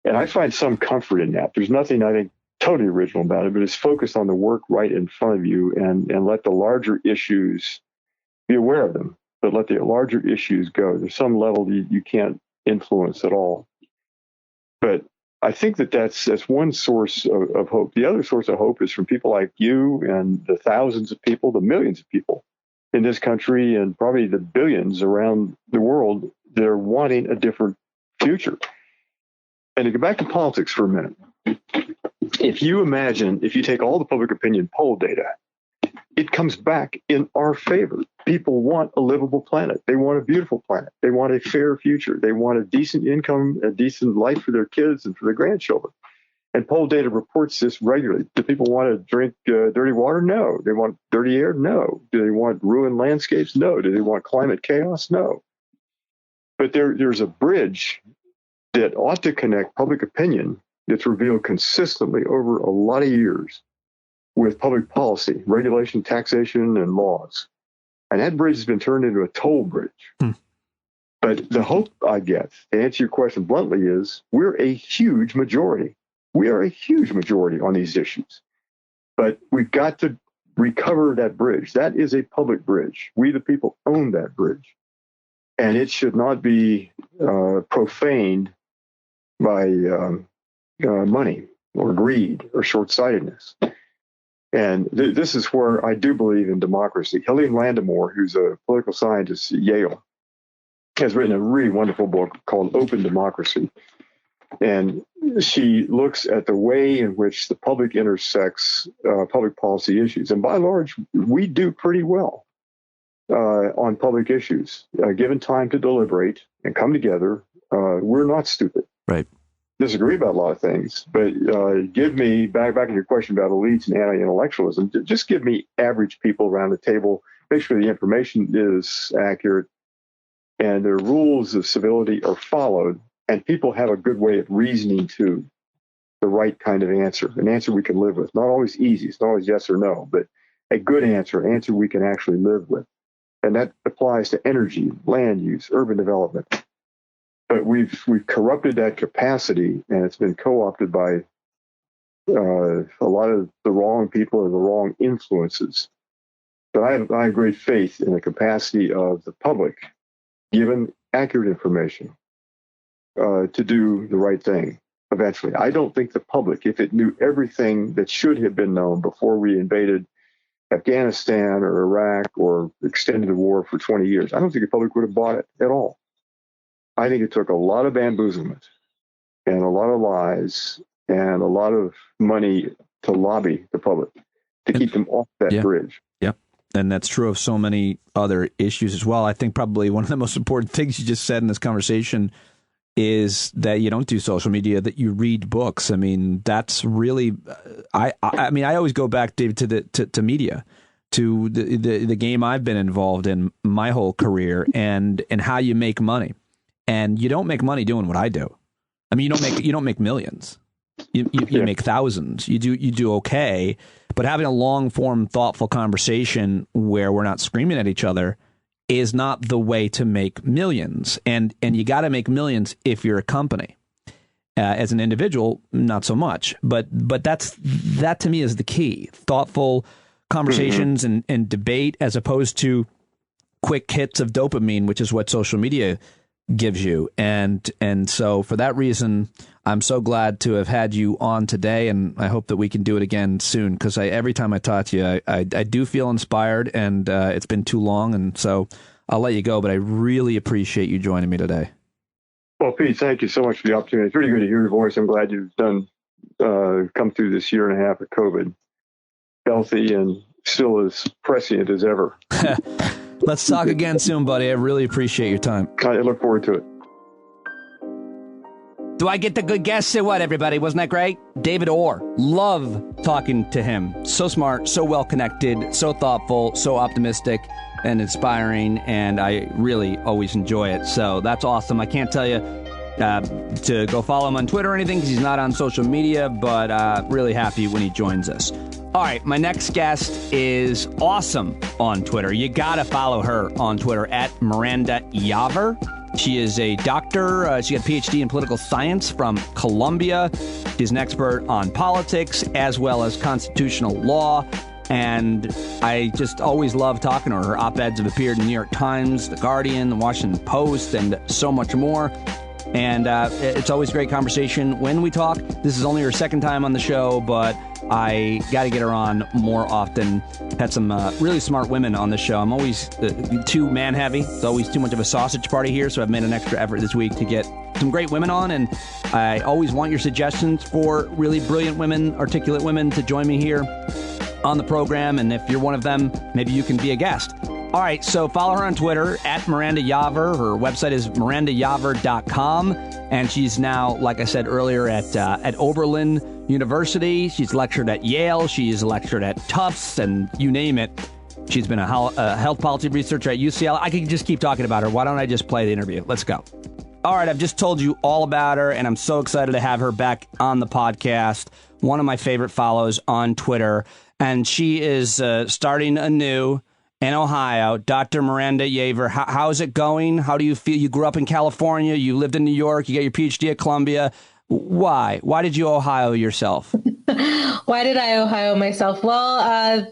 I find some comfort in that. There's nothing, I think, totally original about it, but it's focused on the work right in front of you and let the larger issues, be aware of them, but let the larger issues go. There's some level you can't influence at all. But I think that's one source of hope. The other source of hope is from people like you and the thousands of people, the millions of people in this country, and probably the billions around the world that are wanting a different future. And to go back to politics for a minute, if you take all the public opinion poll data, it comes back in our favor. People want a livable planet. They want a beautiful planet. They want a fair future. They want a decent income, a decent life for their kids and for their grandchildren. And poll data reports this regularly. Do people want to drink dirty water? No. Do they want dirty air? No. Do they want ruined landscapes? No. Do they want climate chaos? No. But there's a bridge that ought to connect public opinion that's revealed consistently over a lot of years with public policy, regulation, taxation, and laws. And that bridge has been turned into a toll bridge. But the hope I get, to answer your question bluntly, is we're a huge majority. We are a huge majority on these issues. But we've got to recover that bridge. That is a public bridge. We, the people, own that bridge. And it should not be profaned by money or greed or short-sightedness. And this is where I do believe in democracy. Helene Landemore, who's a political scientist at Yale, has written a really wonderful book called Open Democracy. And she looks at the way in which the public intersects public policy issues. And by and large, we do pretty well on public issues. Given time to deliberate and come together, we're not stupid. Right. Disagree about a lot of things, but give me, back to your question about elites and anti-intellectualism, just give me average people around the table, make sure the information is accurate and the rules of civility are followed, and people have a good way of reasoning to the right kind of answer, an answer we can live with. Not always easy, it's not always yes or no, but a good answer, an answer we can actually live with. And that applies to energy, land use, urban development. But we've corrupted that capacity, and it's been co-opted by a lot of the wrong people and the wrong influences. But I have great faith in the capacity of the public, given accurate information, to do the right thing eventually. I don't think the public, if it knew everything that should have been known before we invaded Afghanistan or Iraq or extended the war for 20 years, I don't think the public would have bought it at all. I think it took a lot of bamboozlement and a lot of lies and a lot of money to lobby the public to keep them off that bridge. Yeah. And that's true of so many other issues as well. I think probably one of the most important things you just said in this conversation is that you don't do social media, that you read books. I mean, that's really, I mean, I always go back, David, to media, to the game I've been involved in my whole career and how you make money. And you don't make money doing what I do. I mean, you don't make millions. You make thousands. You do okay. But having a long form, thoughtful conversation where we're not screaming at each other is not the way to make millions. And you got to make millions if you're a company. As an individual, not so much. But that to me is the key. Thoughtful conversations and debate, as opposed to quick hits of dopamine, which is what social media gives you. And so for that reason, I'm so glad to have had you on today, and I hope that we can do it again soon, because every time I talk to you, I do feel inspired, and it's been too long, and so I'll let you go, but I really appreciate you joining me today. Well, Pete, thank you so much for the opportunity. It's really good to hear your voice. I'm glad you've come through this year and a half of COVID healthy and still as prescient as ever. Let's talk again soon, buddy. I really appreciate your time. I look forward to it. Do I get the good guests or what, everybody? Wasn't that great? David Orr. Love talking to him. So smart, so well-connected, so thoughtful, so optimistic and inspiring, and I really always enjoy it. So that's awesome. I can't tell you to go follow him on Twitter or anything because he's not on social media, but really happy when he joins us. All right, my next guest is awesome on Twitter. You got to follow her on Twitter at Miranda Yaver. She is a doctor. She got a PhD in political science from Columbia. She's an expert on politics as well as constitutional law. And I just always love talking to her. Her op-eds have appeared in the New York Times, The Guardian, The Washington Post, and so much more. And it's always a great conversation when we talk. This is only her second time on the show, but I got to get her on more often. Had some really smart women on the show. I'm always too man-heavy. It's always too much of a sausage party here, so I've made an extra effort this week to get some great women on, and I always want your suggestions for really brilliant women, articulate women to join me here on the program, and if you're one of them, maybe you can be a guest. All right, so follow her on Twitter at Miranda Yaver. Her website is mirandayaver.com, and she's now, like I said earlier, at Oberlin University. She's lectured at Yale. She's lectured at Tufts, and you name it. She's been a health policy researcher at UCL. I could just keep talking about her. Why don't I just play the interview? Let's go. All right, I've just told you all about her, and I'm so excited to have her back on the podcast. One of my favorite follows on Twitter. And she is starting anew in Ohio. Dr. Miranda Yaver, how's it going? How do you feel? You grew up in California. You lived in New York. You got your PhD at Columbia. Why? Why did you Ohio yourself? Why did I Ohio myself? Well,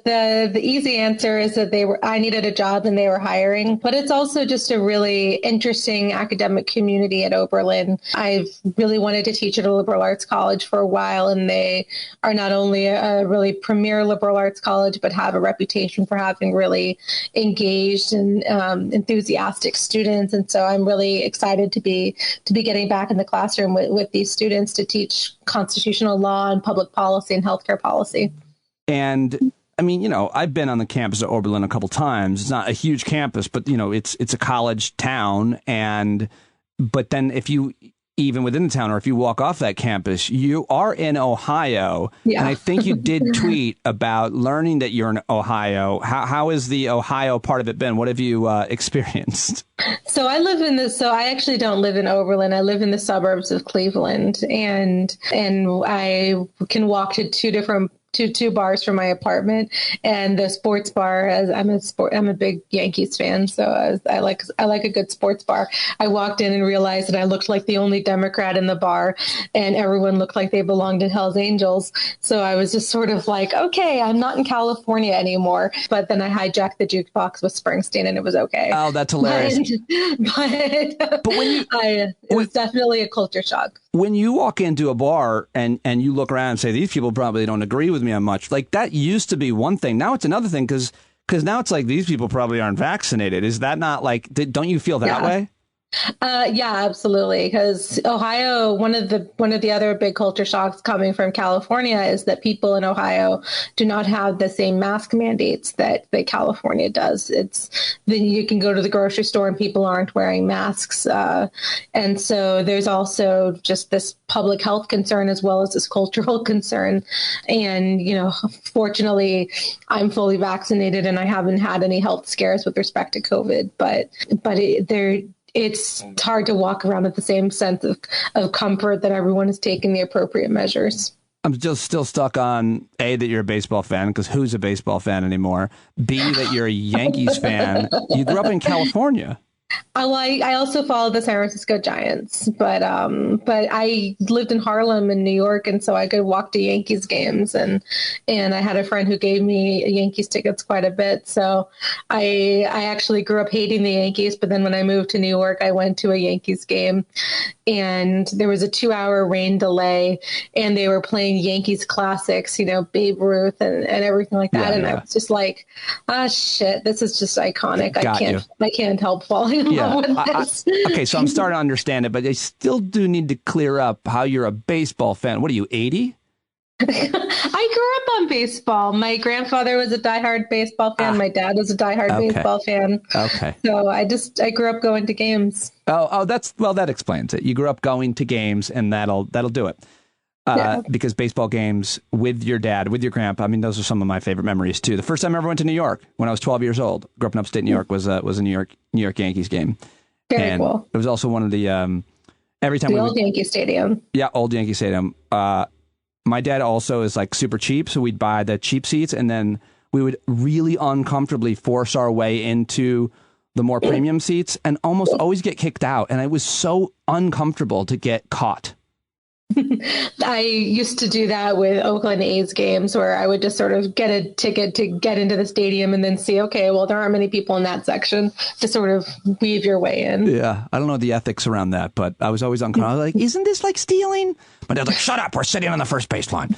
the easy answer is that I needed a job and they were hiring, but it's also just a really interesting academic community at Oberlin. I've really wanted to teach at a liberal arts college for a while, and they are not only a really premier liberal arts college, but have a reputation for having really engaged and enthusiastic students. And so I'm really excited to be getting back in the classroom with these students to teach constitutional law and public policy and healthcare policy. And I mean, I've been on the campus at Oberlin a couple times. It's not a huge campus, but it's a college town. But then if you even within the town, or if you walk off that campus, you are in Ohio. Yeah. And I think you did tweet about learning that you're in Ohio. How has the Ohio part of it been? What have you experienced? So I actually don't live in Oberlin. I live in the suburbs of Cleveland, and I can walk to two bars from my apartment, and the sports bar. I'm a big Yankees fan, so I like a good sports bar. I walked in and realized that I looked like the only Democrat in the bar, and everyone looked like they belonged to Hell's Angels. So I was just sort of like, okay, I'm not in California anymore. But then I hijacked the jukebox with Springsteen, and it was okay. Oh, that's hilarious. But it was definitely a culture shock. When you walk into a bar and you look around and say, these people probably don't agree with me on much, like that used to be one thing. Now it's another thing because now it's like these people probably aren't vaccinated. Is that not like, don't you feel that way? Yeah, absolutely. Because Ohio, one of the other big culture shocks coming from California is that people in Ohio do not have the same mask mandates that California does. Then you can go to the grocery store and people aren't wearing masks. And so there's also just this public health concern as well as this cultural concern. And, fortunately, I'm fully vaccinated and I haven't had any health scares with respect to COVID, but it's hard to walk around with the same sense of comfort that everyone is taking the appropriate measures. I'm just still stuck on A, that you're a baseball fan, because who's a baseball fan anymore? B, that you're a Yankees fan. You grew up in California. I also followed the San Francisco Giants, but I lived in Harlem in New York, and so I could walk to Yankees games, and I had a friend who gave me Yankees tickets quite a bit. So I actually grew up hating the Yankees, but then when I moved to New York, I went to a Yankees game, and there was a 2-hour rain delay, and they were playing Yankees classics, Babe Ruth and everything like that, I was just like, shit, this is just iconic. I can't help falling. Okay, so I'm starting to understand it, but I still do need to clear up how you're a baseball fan. What are you, 80? I grew up on baseball. My grandfather was a diehard baseball fan. My dad was a diehard baseball fan. Okay. So I do up going to games. That explains it. You grew up going to games, and that'll do it. Because baseball games with your dad, with your grandpa, I mean, those are some of my favorite memories too. The first time I ever went to New York when I was 12 years old, grew up in upstate New York, was a New York Yankees game. Very cool. It was also one of the, Every time the old Yankee Stadium. Yeah, old Yankee Stadium. My dad also is like super cheap, so we'd buy the cheap seats, and then we would really uncomfortably force our way into the more premium seats and almost always get kicked out. And it was so uncomfortable to get caught. I used to do that with Oakland A's games where I would just sort of get a ticket to get into the stadium and then see, okay, well, there aren't many people in that section, to sort of weave your way in. Yeah, I don't know the ethics around that, but I was always uncomfortable. I was like, isn't this like stealing? My dad's like, shut up, we're sitting on the first baseline.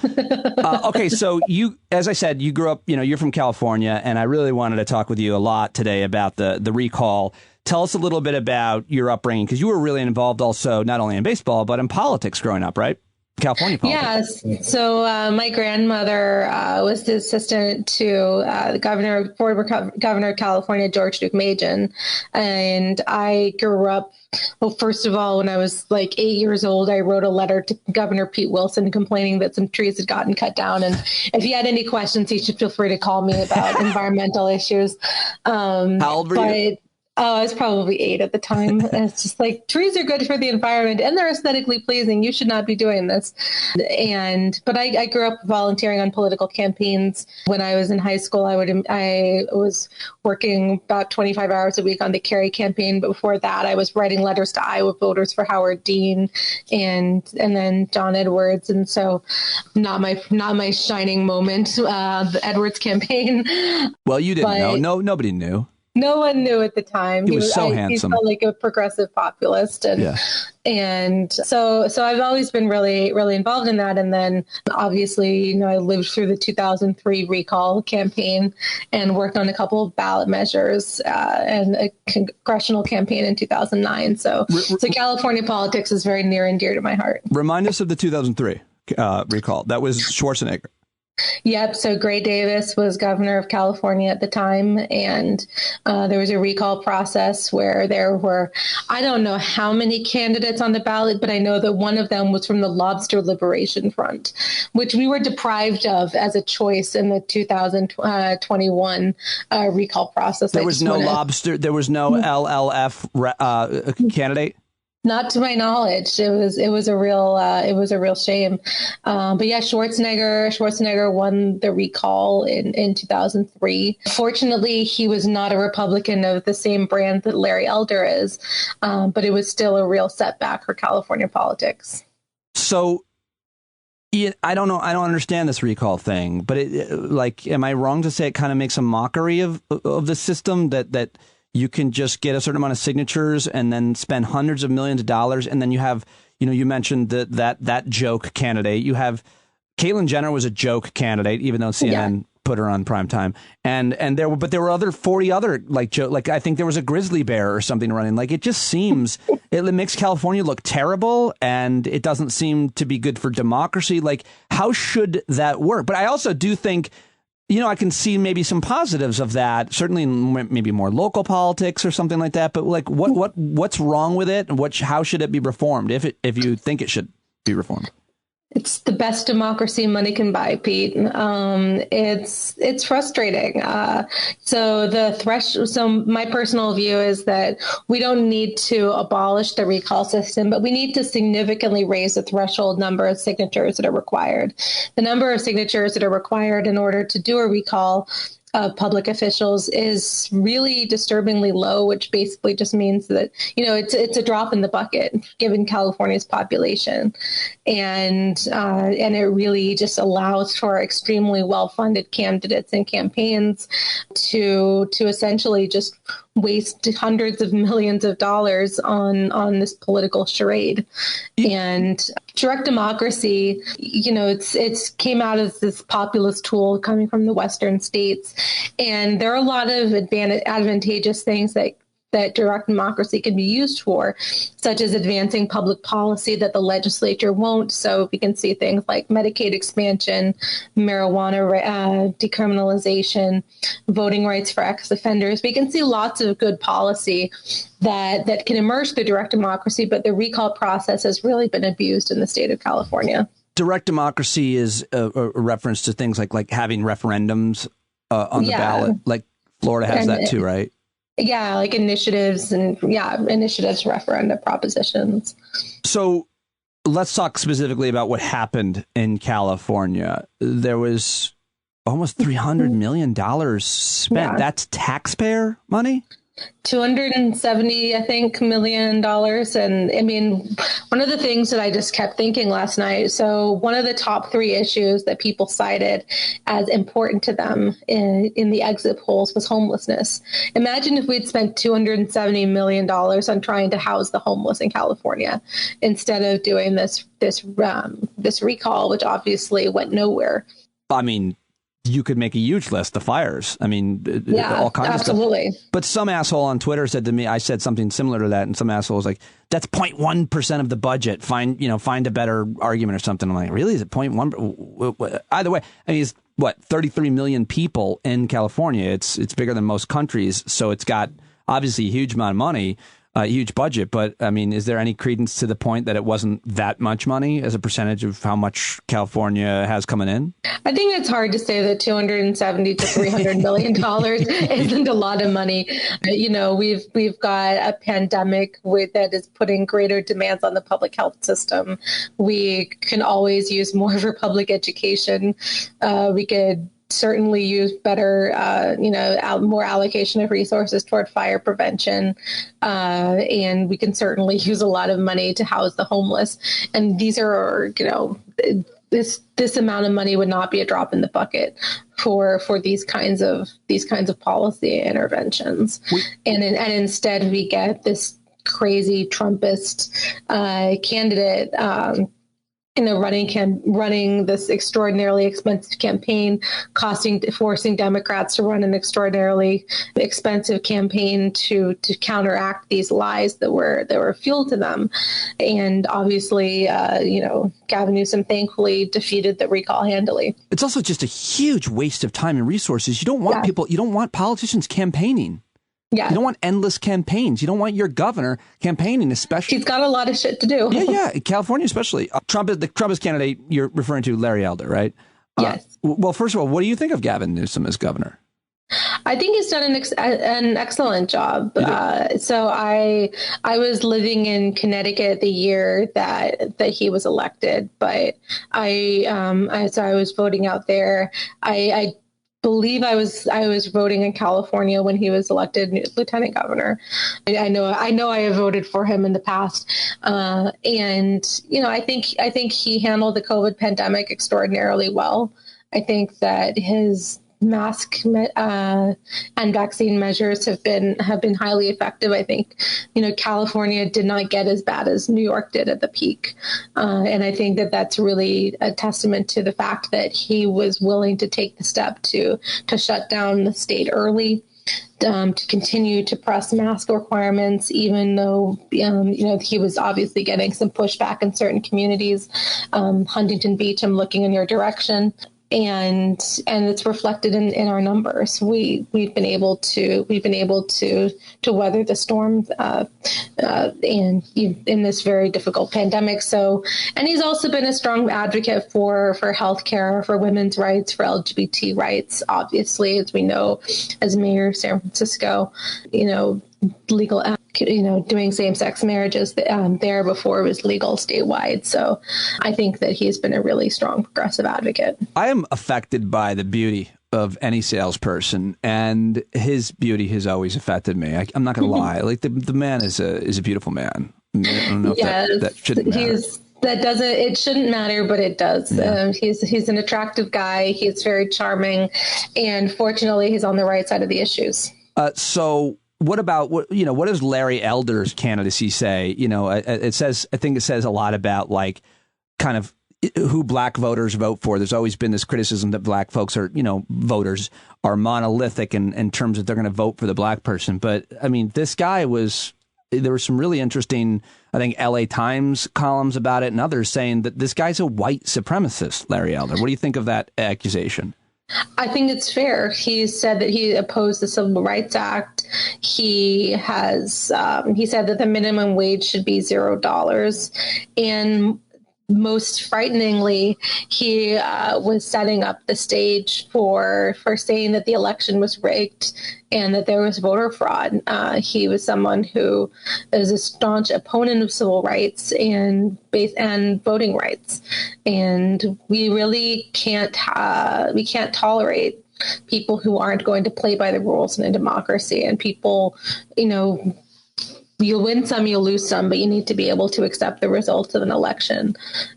Okay, so you, as I said, you grew up, you're from California, and I really wanted to talk with you a lot today about the recall. Tell us a little bit about your upbringing, because you were really involved also not only in baseball, but in politics growing up, right? California politics. Yes. So my grandmother was the assistant to the former governor of California, George Deukmejian. And I grew up, well, first of all, when I was like 8 years old, I wrote a letter to Governor Pete Wilson complaining that some trees had gotten cut down. And if he had any questions, he should feel free to call me about environmental issues. How old were you? Oh, I was probably 8 at the time. And it's just like, trees are good for the environment and they're aesthetically pleasing. You should not be doing this. But I grew up volunteering on political campaigns. When I was in high school, I was working about 25 hours a week on the Kerry campaign. But before that, I was writing letters to Iowa voters for Howard Dean and then John Edwards. And so not my shining moment, the Edwards campaign. Well, you didn't know. No, nobody knew. No one knew at the time. He was so handsome. He felt like a progressive populist. And so I've always been really, really involved in that. And then obviously, I lived through the 2003 recall campaign and worked on a couple of ballot measures and a congressional campaign in 2009. So California politics is very near and dear to my heart. Remind us of the 2003 recall. That was Schwarzenegger. Yep. So Gray Davis was governor of California at the time. And there was a recall process where there were, I don't know how many candidates on the ballot, but I know that one of them was from the Lobster Liberation Front, which we were deprived of as a choice in the 2021 recall process. There was no lobster. There was no LLF candidate. Not to my knowledge. It was a real shame. But yeah, Schwarzenegger won the recall in 2003. Fortunately, he was not a Republican of the same brand that Larry Elder is. But it was still a real setback for California politics. So I don't know. I don't understand this recall thing, but am I wrong to say it kind of makes a mockery of the system that you can just get a certain amount of signatures and then spend hundreds of millions of dollars. And then you have, you mentioned that joke candidate. You have Caitlyn Jenner was a joke candidate, even though CNN put her on prime time. And there were 40 other I think there was a grizzly bear or something running. Like, it just seems it makes California look terrible, and it doesn't seem to be good for democracy. Like, how should that work? But I also do think, I can see maybe some positives of that, certainly maybe more local politics or something like that. But what's wrong with it? How should it be reformed if you think it should be reformed? It's the best democracy money can buy, Pete. It's frustrating. So my personal view is that we don't need to abolish the recall system, but we need to significantly raise the threshold number of signatures that are required. The number of signatures that are required in order to do a recall of public officials is really disturbingly low, which basically just means that, it's a drop in the bucket given California's population. And it really just allows for extremely well-funded candidates and campaigns to essentially just waste hundreds of millions of dollars on this political charade. And direct democracy, it's came out as this populist tool coming from the Western states. And there are a lot of advantageous things that direct democracy can be used for, such as advancing public policy that the legislature won't. So we can see things like Medicaid expansion, marijuana decriminalization, voting rights for ex-offenders. We can see lots of good policy that can emerge through direct democracy, but the recall process has really been abused in the state of California. Direct democracy is a reference to things like having referendums on the ballot. Like Florida has that too, right? like initiatives referendum propositions. So let's talk specifically about what happened in California. There was almost $300 million spent. Yeah. That's taxpayer money? $270 million. And I mean, one of the things that I just kept thinking last night, so one of the top 3 issues that people cited as important to them in the exit polls was homelessness. Imagine if we'd spent $270 million on trying to house the homeless in California instead of doing this recall, which obviously went nowhere. I mean, you could make a huge list. The fires. I mean, all kinds absolutely. of stuff. But some asshole on Twitter said to me, I said something similar to that, and some asshole was like, "That's 0.1% of the budget. Find a better argument or something." I'm like, really? Is it 0.1? Either way, I mean, it's 33 million people in California. It's bigger than most countries, so it's got obviously a huge amount of money. A huge budget, but I mean, is there any credence to the point that it wasn't that much money as a percentage of how much California has coming in? I think it's hard to say that $270 to $300 million isn't a lot of money. We've got a pandemic that is putting greater demands on the public health system. We can always use more for public education. We could certainly use better, more allocation of resources toward fire prevention. And we can certainly use a lot of money to house the homeless. And these are, this amount of money would not be a drop in the bucket for these kinds of policy interventions. And instead we get this crazy Trumpist candidate, running this extraordinarily expensive campaign, forcing Democrats to run an extraordinarily expensive campaign to counteract these lies that were fueled to them. And obviously, Gavin Newsom thankfully defeated the recall handily. It's also just a huge waste of time and resources. You don't want politicians campaigning. Yeah. You don't want endless campaigns. You don't want your governor campaigning, especially. He's got a lot of shit to do. Yeah. California, especially. The Trumpist candidate you're referring to, Larry Elder, right? Yes. Well, first of all, what do you think of Gavin Newsom as governor? I think he's done an excellent job. So I was living in Connecticut the year that he was elected, but I was voting out there. I believe I was voting in California when he was elected lieutenant governor. I know I have voted for him in the past, and I think he handled the COVID pandemic extraordinarily well. I think that his mask and vaccine measures have been highly effective. I think California did not get as bad as New York did at the peak, and I think that that's really a testament to the fact that he was willing to take the step to shut down the state early. To continue to press mask requirements, even though he was obviously getting some pushback in certain communities. Huntington Beach, I'm looking in your direction. And it's reflected in our numbers. We've been able to weather the storm and in this very difficult pandemic. So, and he's also been a strong advocate for healthcare, for women's rights, for LGBT rights. Obviously, as we know, as mayor of San Francisco, legal, doing same-sex marriages there before it was legal statewide. So I think that he's been a really strong progressive advocate. I am affected by the beauty of any salesperson, and his beauty has always affected me. I'm not going to lie. Like the man is a beautiful man. I don't know if that shouldn't matter. It shouldn't matter, but it does. Yeah. He's an attractive guy. He's very charming, and fortunately, he's on the right side of the issues. So what about what does Larry Elder's candidacy say? I think it says a lot about like kind of who black voters vote for. There's always been this criticism that black folks are, voters are monolithic in terms of they're going to vote for the black person. But I mean, this guy there were some really interesting, I think, LA Times columns about it and others saying that this guy's a white supremacist, Larry Elder. What do you think of that accusation? I think it's fair. He said that he opposed the Civil Rights Act. He said that the minimum wage should be $0. And most frighteningly, he was setting up the stage for saying that the election was rigged and that there was voter fraud. He was someone who is a staunch opponent of civil rights and voting rights, and we really can't tolerate people who aren't going to play by the rules in a democracy. And people, you'll win some, you'll lose some, but you need to be able to accept the results of an election.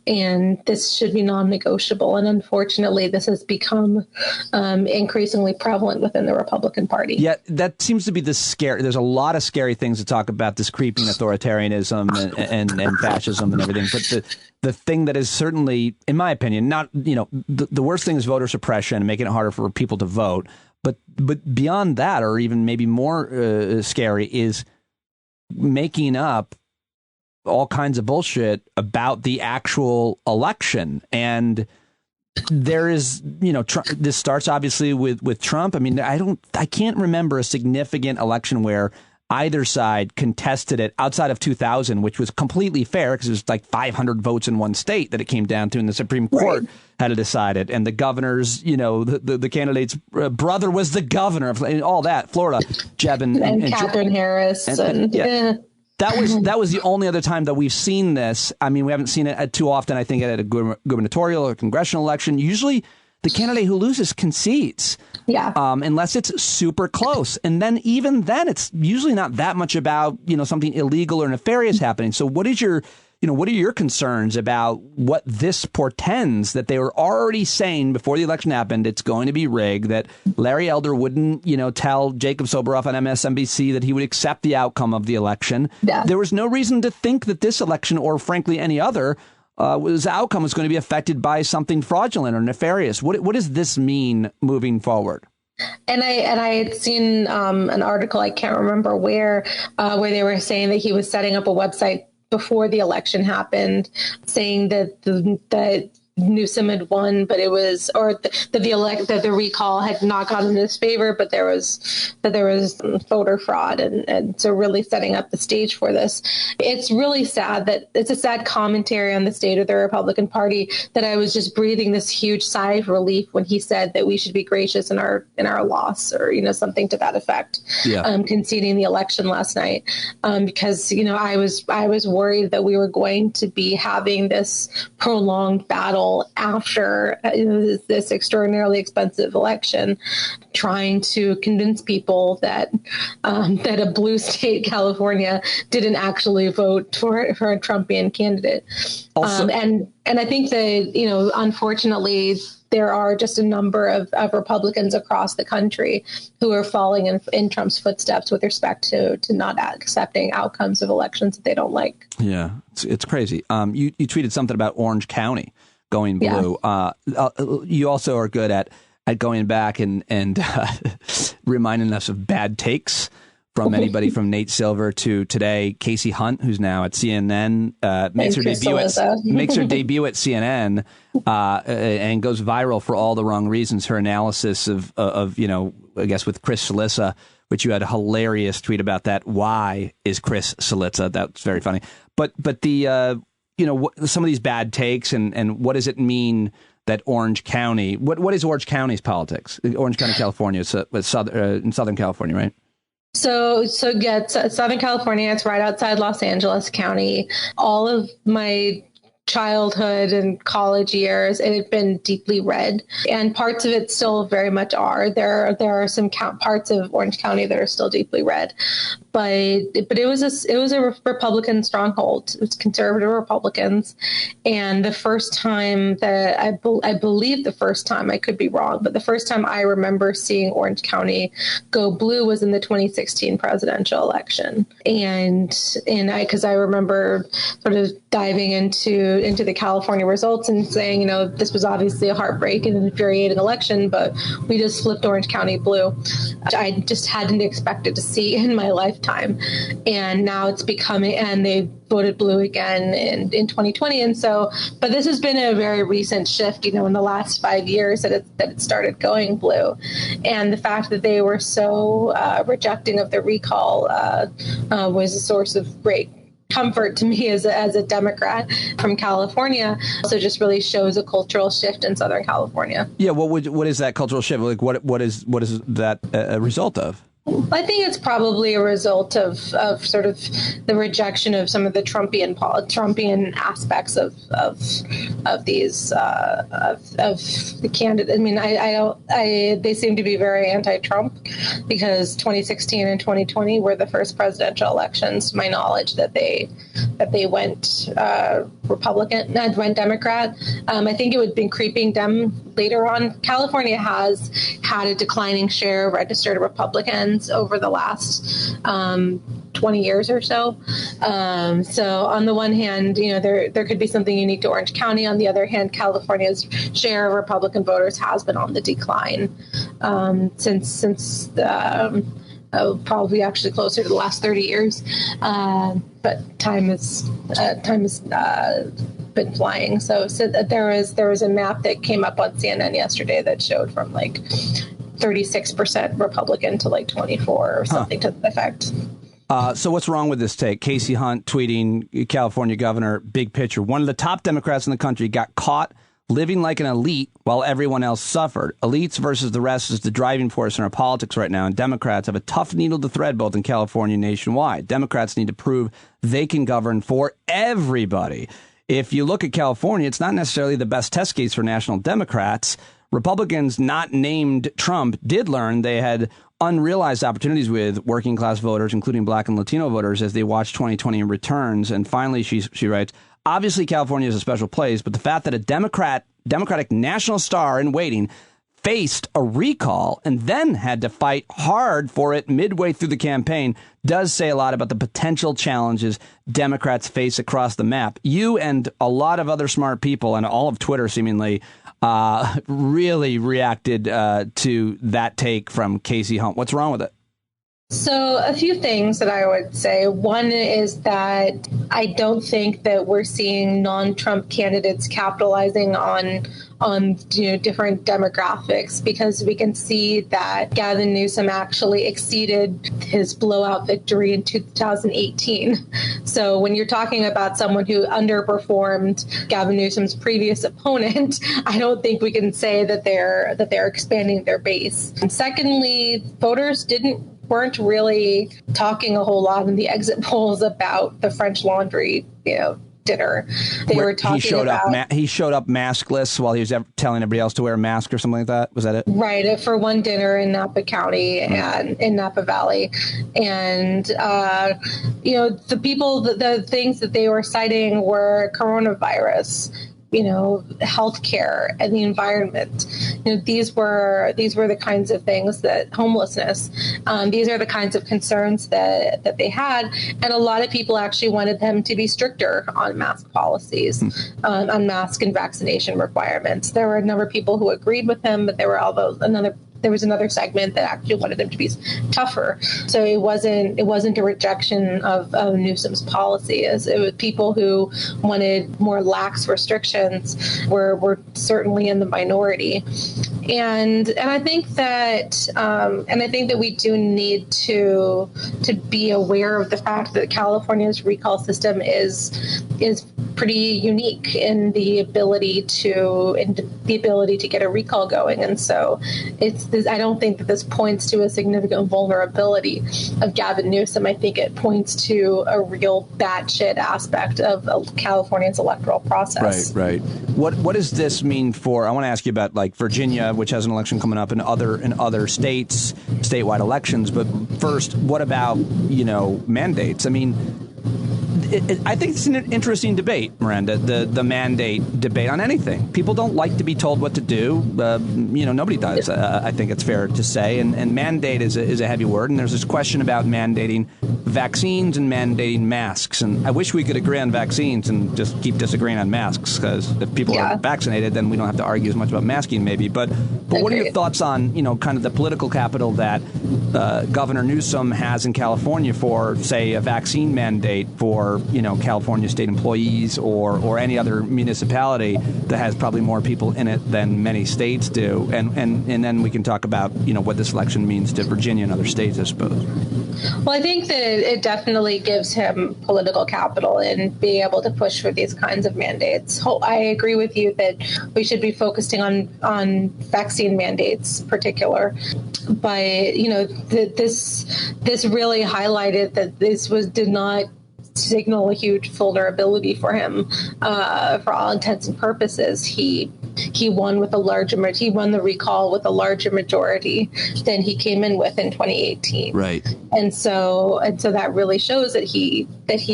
And this should be non-negotiable. And unfortunately, this has become increasingly prevalent within the Republican Party. Yeah, that seems to be the scary. There's a lot of scary things to talk about, this creeping authoritarianism and fascism and everything. But the thing that is certainly, in my opinion, not, the worst thing is voter suppression, making it harder for people to vote. But beyond that, or even maybe more scary, is making up all kinds of bullshit about the actual election. And there is, this starts obviously with Trump. I mean, I can't remember a significant election where either side contested it outside of 2000, which was completely fair because it was like 500 votes in one state that it came down to, and the Supreme Court had to decide it. And the governor's, the candidate's brother was the governor of all that, Florida, Jeb and Catherine Harris. That was the only other time that we've seen this. I mean, we haven't seen it too often, I think, at a gubernatorial or congressional election. Usually the candidate who loses concedes. Yeah. Unless it's super close. And then even then, it's usually not that much about, something illegal or nefarious happening. So what are your concerns about what this portends, that they were already saying before the election happened, it's going to be rigged, that Larry Elder wouldn't, tell Jacob Soboroff on MSNBC that he would accept the outcome of the election. Yeah. There was no reason to think that this election, or frankly any other, outcome was going to be affected by something fraudulent or nefarious. What does this mean moving forward? And I had seen an article, I can't remember where they were saying that he was setting up a website before the election happened, saying that Newsom had won, but it was, or that the recall had not gone in his favor, but there was voter fraud, and so really setting up the stage for this. It's really sad that it's a sad commentary on the state of the Republican Party that I was just breathing this huge sigh of relief when he said that we should be gracious in our loss, or something to that effect. Yeah. Conceding the election last night, because I was worried that we were going to be having this prolonged battle after this extraordinarily expensive election, trying to convince people that a blue state, California, didn't actually vote for a Trumpian candidate. Also, and I think that, unfortunately, there are just a number of Republicans across the country who are falling in Trump's footsteps with respect to not accepting outcomes of elections that they don't like. Yeah, it's crazy. You tweeted something about Orange County going blue. Yeah. You also are good at going back and reminding us of bad takes from anybody from Nate Silver to today, Casey Hunt, who's now at CNN, makes her debut at CNN and goes viral for all the wrong reasons. Her analysis of I guess with Chris Cillizza, which you had a hilarious tweet about that. Why is Chris Cillizza? That's very funny. But the some of these bad takes and what does it mean that Orange County? What is Orange County's politics? Orange County, California, in Southern California, right? So yeah, it's Southern California. It's right outside Los Angeles County. All of my childhood and college years, it had been deeply red, and parts of it still very much are. There are some parts of Orange County that are still deeply red, but it was a Republican stronghold. It was conservative Republicans, and the first time that I believe the first time, I could be wrong, but the first time I remember seeing Orange County go blue was in the 2016 presidential election, and I remember sort of diving into the California results and saying, this was obviously a heartbreak and infuriating election, but we just flipped Orange County blue. I just hadn't expected to see in my lifetime. And now it's becoming, and they voted blue again in 2020. And so, but this has been a very recent shift, in the last 5 years that it started going blue. And the fact that they were so rejecting of the recall was a source of great comfort to me as a Democrat from California. Also just really shows a cultural shift in Southern California. Yeah, what is that cultural shift? Like what is that a result of? I think it's probably a result of sort of the rejection of some of the Trumpian aspects of these of the candidate. I mean, they seem to be very anti-Trump because 2016 and 2020 were the first presidential elections, to my knowledge, that they went Republican and went Democrat. I think it would have been creeping them later on. California has had a declining share of registered Republicans over the last 20 years or so. So on the one hand, there could be something unique to Orange County. On the other hand, California's share of Republican voters has been on the decline since probably actually closer to the last 30 years. But time has been flying. So there was a map that came up on CNN yesterday that showed from like 36% Republican to like 24 or something to that effect. So what's wrong with this take? Casey Hunt tweeting, California governor, big picture. One of the top Democrats in the country got caught living like an elite while everyone else suffered. Elites versus the rest is the driving force in our politics right now, and Democrats have a tough needle to thread both in California and nationwide. Democrats need to prove they can govern for everybody. If you look at California, it's not necessarily the best test case for national Democrats. Republicans not named Trump did learn they had unrealized opportunities with working class voters, including Black and Latino voters, as they watched 2020 returns. And finally, she writes, obviously, California is a special place, but the fact that a Democratic national star in waiting faced a recall and then had to fight hard for it midway through the campaign does say a lot about the potential challenges Democrats face across the map. You and a lot of other smart people and all of Twitter seemingly really reacted to that take from Casey Hunt. What's wrong with it? So a few things that I would say. One is that I don't think that we're seeing non-Trump candidates capitalizing on different demographics, because we can see that Gavin Newsom actually exceeded his blowout victory in 2018. So when you're talking about someone who underperformed Gavin Newsom's previous opponent, I don't think we can say that they're expanding their base. And secondly, voters weren't really talking a whole lot in the exit polls about the French Laundry, dinner. They were talking he showed up maskless while he was telling everybody else to wear a mask or something like that. Was that it? Right. For one dinner in Napa County and in Napa Valley. And, the things that they were citing were coronavirus, healthcare and the environment. These were the kinds of things that homelessness. These are the kinds of concerns that they had, and a lot of people actually wanted them to be stricter on mask policies, on mask and vaccination requirements. There were a number of people who agreed with him, but there was another segment that actually wanted them to be tougher. So it wasn't a rejection of Newsom's policy. It was people who wanted more lax restrictions were certainly in the minority. And I think that we do need to be aware of the fact that California's recall system is pretty unique in the ability to get a recall going. And so I don't think that this points to a significant vulnerability of Gavin Newsom. I think it points to a real batshit aspect of California's electoral process. Right. What does this mean for? I want to ask you about like Virginia, which has an election coming up, and other states, statewide elections. But first, what about mandates? I mean, I think it's an interesting debate, Miranda, the mandate debate on anything. People don't like to be told what to do. Nobody does. I think it's fair to say. And mandate is a heavy word. And there's this question about mandating vaccines and mandating masks. And I wish we could agree on vaccines and just keep disagreeing on masks, because if people are vaccinated, then we don't have to argue as much about masking maybe. But what are your thoughts on, kind of the political capital that Governor Newsom has in California for, say, a vaccine mandate for California state employees or any other municipality that has probably more people in it than many states do. And then we can talk about, what this election means to Virginia and other states, I suppose. Well, I think that it definitely gives him political capital in being able to push for these kinds of mandates. I agree with you that we should be focusing on vaccine mandates in particular. But, this really highlighted that this did not signal a huge vulnerability for him. For all intents and purposes, he won with he won the recall with a larger majority than he came in with in 2018. Right. And so that really shows that he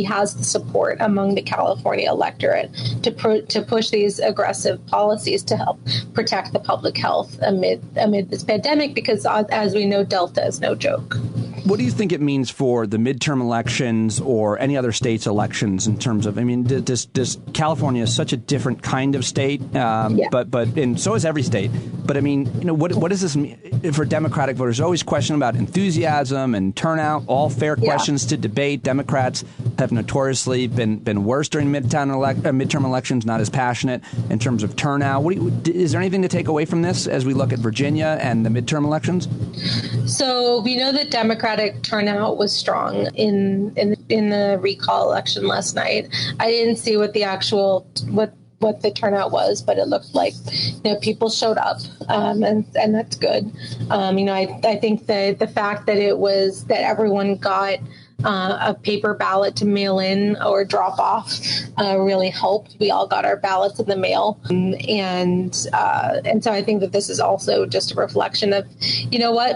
has the support among the California electorate to push these aggressive policies to help protect the public health amid this pandemic, because as we know, Delta is no joke. What do you think it means for the midterm elections or any other states' elections in terms of, does California is such a different kind of state, but and so is every state. But what does this mean for Democratic voters? There's always question about enthusiasm and turnout, all fair questions to debate. Democrats have notoriously been worse during midterm elections, not as passionate in terms of turnout. Is there anything to take away from this as we look at Virginia and the midterm elections? So we know that Democratic turnout was strong in the recall election last night. I didn't see what the actual what the turnout was, but it looked like people showed up, and that's good. I think that the fact that that everyone got a paper ballot to mail in or drop off really helped. We all got our ballots in the mail, and so I think that this is also just a reflection of,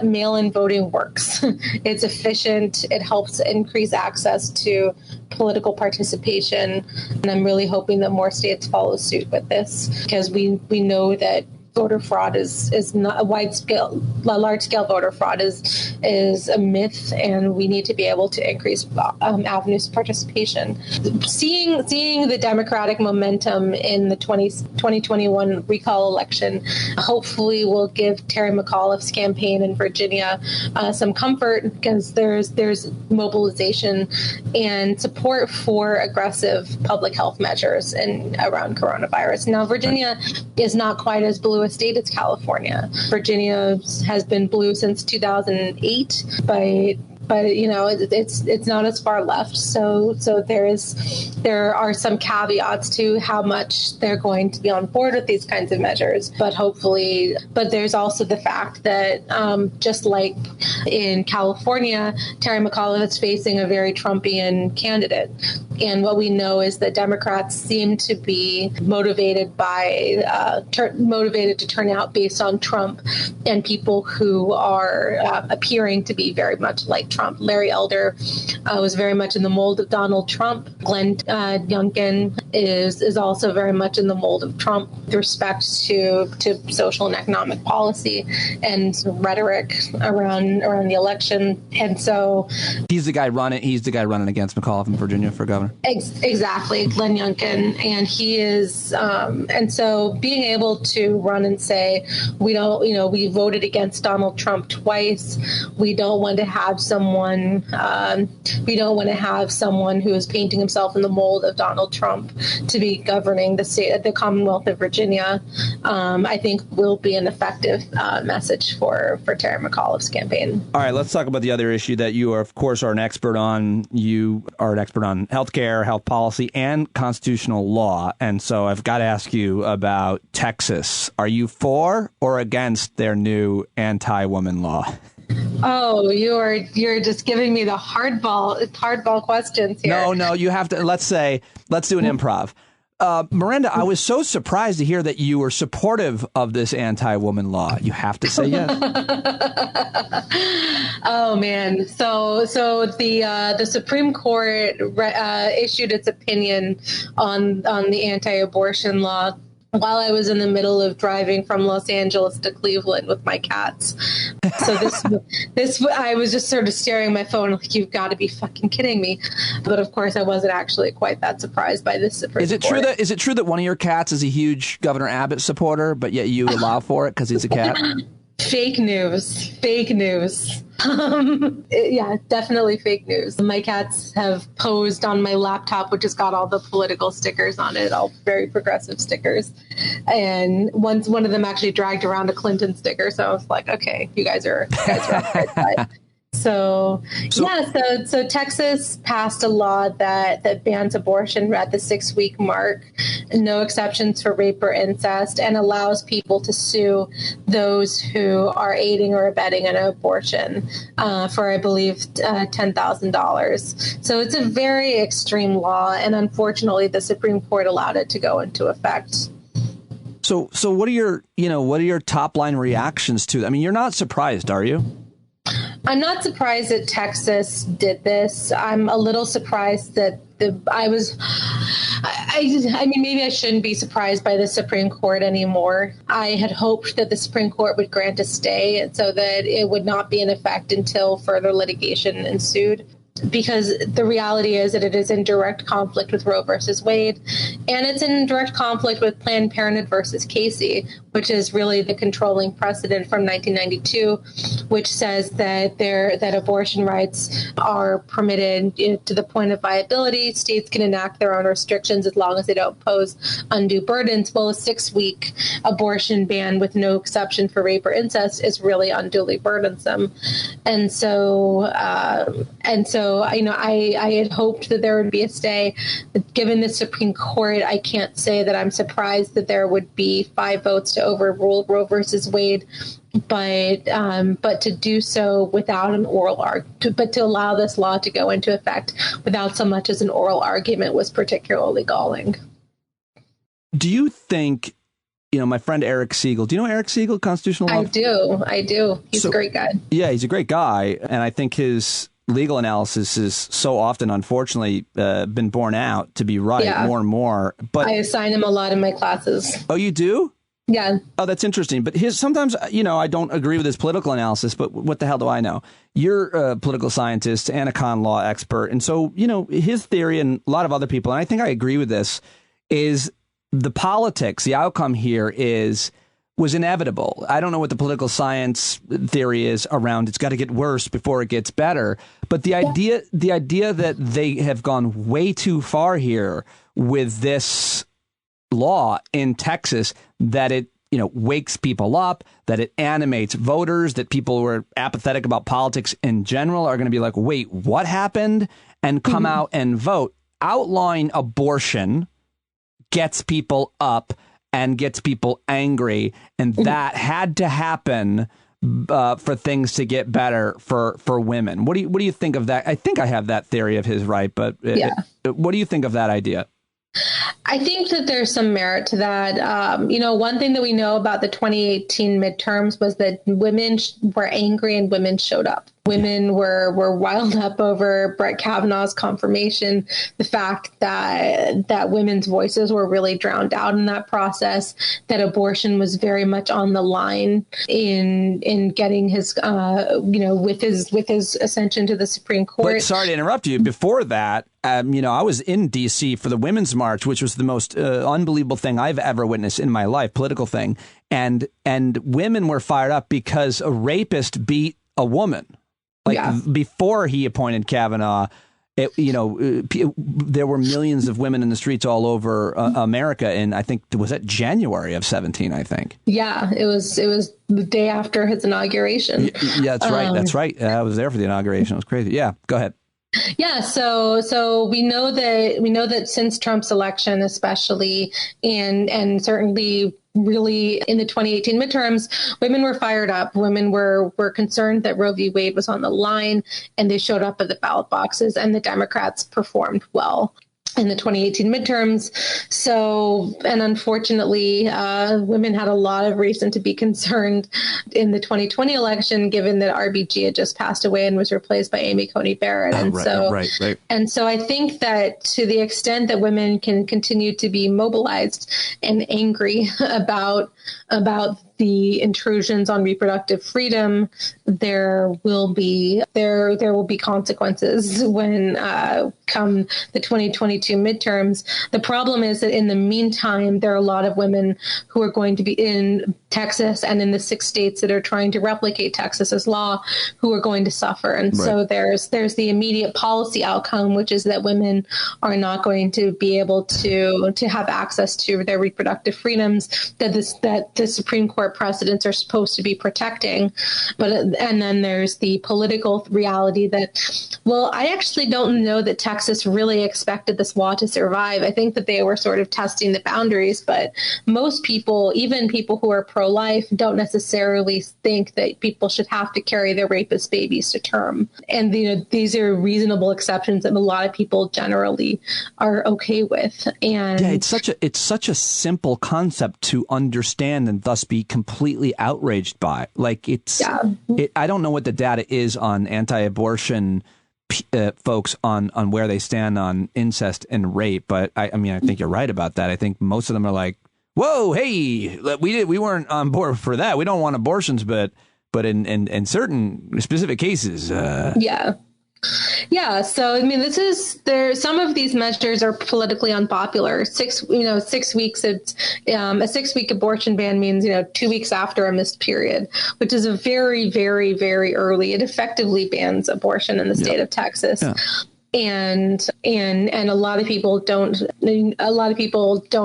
mail-in voting works. It's efficient. It helps increase access to political participation, and I'm really hoping that more states follow suit with this, because we know that voter fraud is not a large-scale voter fraud is a myth, and we need to be able to increase avenues of participation. Seeing the Democratic momentum in the 2021 recall election hopefully will give Terry McAuliffe's campaign in Virginia some comfort, because there's mobilization and support for aggressive public health measures around coronavirus. Now, Virginia is not quite as blue a state as California. Virginia has been blue since 2008, but it's not as far left. So there are some caveats to how much they're going to be on board with these kinds of measures. But there's also the fact that just like in California, Terry McAuliffe is facing a very Trumpian candidate. And what we know is that Democrats seem to be motivated to turn out based on Trump and people who are appearing to be very much like Trump. Larry Elder was very much in the mold of Donald Trump. Glenn Youngkin is also very much in the mold of Trump with respect to social and economic policy and rhetoric around the election. And so he's the guy running against McAuliffe in Virginia for governor. Exactly, Glenn Youngkin, and he is. And so being able to run and say, we voted against Donald Trump twice. We don't want to have someone who is painting himself in the mold of Donald Trump to be governing the Commonwealth of Virginia. I think will be an effective message for Terry McAuliffe's campaign. All right, let's talk about the other issue that you are, of course, an expert on. You are an expert on healthcare, health policy, and constitutional law. And so I've got to ask you about Texas. Are you for or against their new anti-woman law? Oh, you're just giving me the hardball questions here. No, you have to. Let's do an improv. Miranda, I was so surprised to hear that you were supportive of this anti-woman law. You have to say yes. Oh man, so the Supreme Court issued its opinion on the anti-abortion law while I was in the middle of driving from Los Angeles to Cleveland with my cats. So this I was just sort of staring at my phone like, you've got to be fucking kidding me. But of course I wasn't actually quite that surprised by this Supreme Court. Is it true that one of your cats is a huge Governor Abbott supporter, but yet you allow for it because he's a cat? Fake news. Yeah, definitely fake news. My cats have posed on my laptop, which has got all the political stickers on it, all very progressive stickers. And one of them actually dragged around a Clinton sticker. So I was like, okay, you guys are on the right side. So Texas passed a law that bans abortion at the 6-week mark, no exceptions for rape or incest, and allows people to sue those who are aiding or abetting an abortion for, I believe, $10,000. So it's a very extreme law, and unfortunately, the Supreme Court allowed it to go into effect. So what are your top line reactions to? I mean, you're not surprised, are you? I'm not surprised that Texas did this. I'm a little surprised that I mean, maybe I shouldn't be surprised by the Supreme Court anymore. I had hoped that the Supreme Court would grant a stay so that it would not be in effect until further litigation ensued. Because the reality is that it is in direct conflict with Roe versus Wade, and it's in direct conflict with Planned Parenthood versus Casey, which is really the controlling precedent from 1992, which says that abortion rights are permitted to the point of viability. States can enact their own restrictions as long as they don't pose undue burdens. Well, a 6-week abortion ban with no exception for rape or incest is really unduly burdensome, and so I had hoped that there would be a stay. But given the Supreme Court, I can't say that I'm surprised that there would be 5 votes to overrule Roe versus Wade, but to do so without an oral argument, but to allow this law to go into effect without so much as an oral argument was particularly galling. Do you think, my friend Eric Siegel, do you know Eric Siegel, constitutional law? I do. He's a great guy. Yeah, he's a great guy. And I think his legal analysis is so often, unfortunately, been borne out to be right more and more. But I assign him a lot in my classes. Oh, you do? Yeah. Oh, that's interesting. But sometimes, I don't agree with his political analysis, but what the hell do I know? You're a political scientist and a con law expert. And so, his theory and a lot of other people, and I think I agree with this, is the politics, the outcome here was inevitable. I don't know what the political science theory is around it's got to get worse before it gets better. But the idea that they have gone way too far here with this law in Texas, that it, wakes people up, that it animates voters, that people who are apathetic about politics in general are going to be like, wait, what happened? And come out and vote. Outlawing abortion gets people up and gets people angry, and that had to happen for things to get better for women. What do you think of that? I think I have that theory of his right, but what do you think of that idea? I think that there's some merit to that. One thing that we know about the 2018 midterms was that women were angry and women showed up. Women were riled up over Brett Kavanaugh's confirmation, the fact that women's voices were really drowned out in that process, that abortion was very much on the line in getting his, with his ascension to the Supreme Court. But sorry to interrupt you. Before that, I was in D.C. for the Women's March, which was the most unbelievable thing I've ever witnessed in my life, political thing. And women were fired up because a rapist beat a woman. Before he appointed Kavanaugh, there were millions of women in the streets all over America. And I think, was that January of 2017, I think. Yeah, it was the day after his inauguration. Yeah, that's right. That's right. I was there for the inauguration. It was crazy. Yeah, go ahead. Yeah, so we know that since Trump's election, especially, and certainly really in the 2018 midterms, women were fired up. Women were concerned that Roe v. Wade was on the line, and they showed up at the ballot boxes, and the Democrats performed well in the 2018 midterms. So, and unfortunately, women had a lot of reason to be concerned in the 2020 election, given that RBG had just passed away and was replaced by Amy Coney Barrett. Right. And so I think that to the extent that women can continue to be mobilized and angry about the intrusions on reproductive freedom, there will be consequences when come the 2022 midterms. The problem is that in the meantime, there are a lot of women who are going to be Texas and in the 6 states that are trying to replicate Texas's law who are going to suffer. And so there's the immediate policy outcome, which is that women are not going to be able to have access to their reproductive freedoms that the Supreme Court precedents are supposed to be protecting. And then there's the political reality that, well, I actually don't know that Texas really expected this law to survive. I think that they were sort of testing the boundaries, but most people, even people who are pro-life, don't necessarily think that people should have to carry their rapist babies to term. And these are reasonable exceptions that a lot of people generally are okay with. And yeah, it's such a simple concept to understand and thus be completely outraged by. Like I don't know what the data is on anti-abortion folks on where they stand on incest and rape, but I think you're right about that. I think most of them are like, whoa, hey, we weren't on board for that. We don't want abortions, but in certain specific cases, Yeah. So, I mean, some of these measures are politically unpopular. 6 weeks, a 6-week abortion ban means, 2 weeks after a missed period, which is a very, very, very early. It effectively bans abortion in the state of Texas. Yeah. And a lot of people don't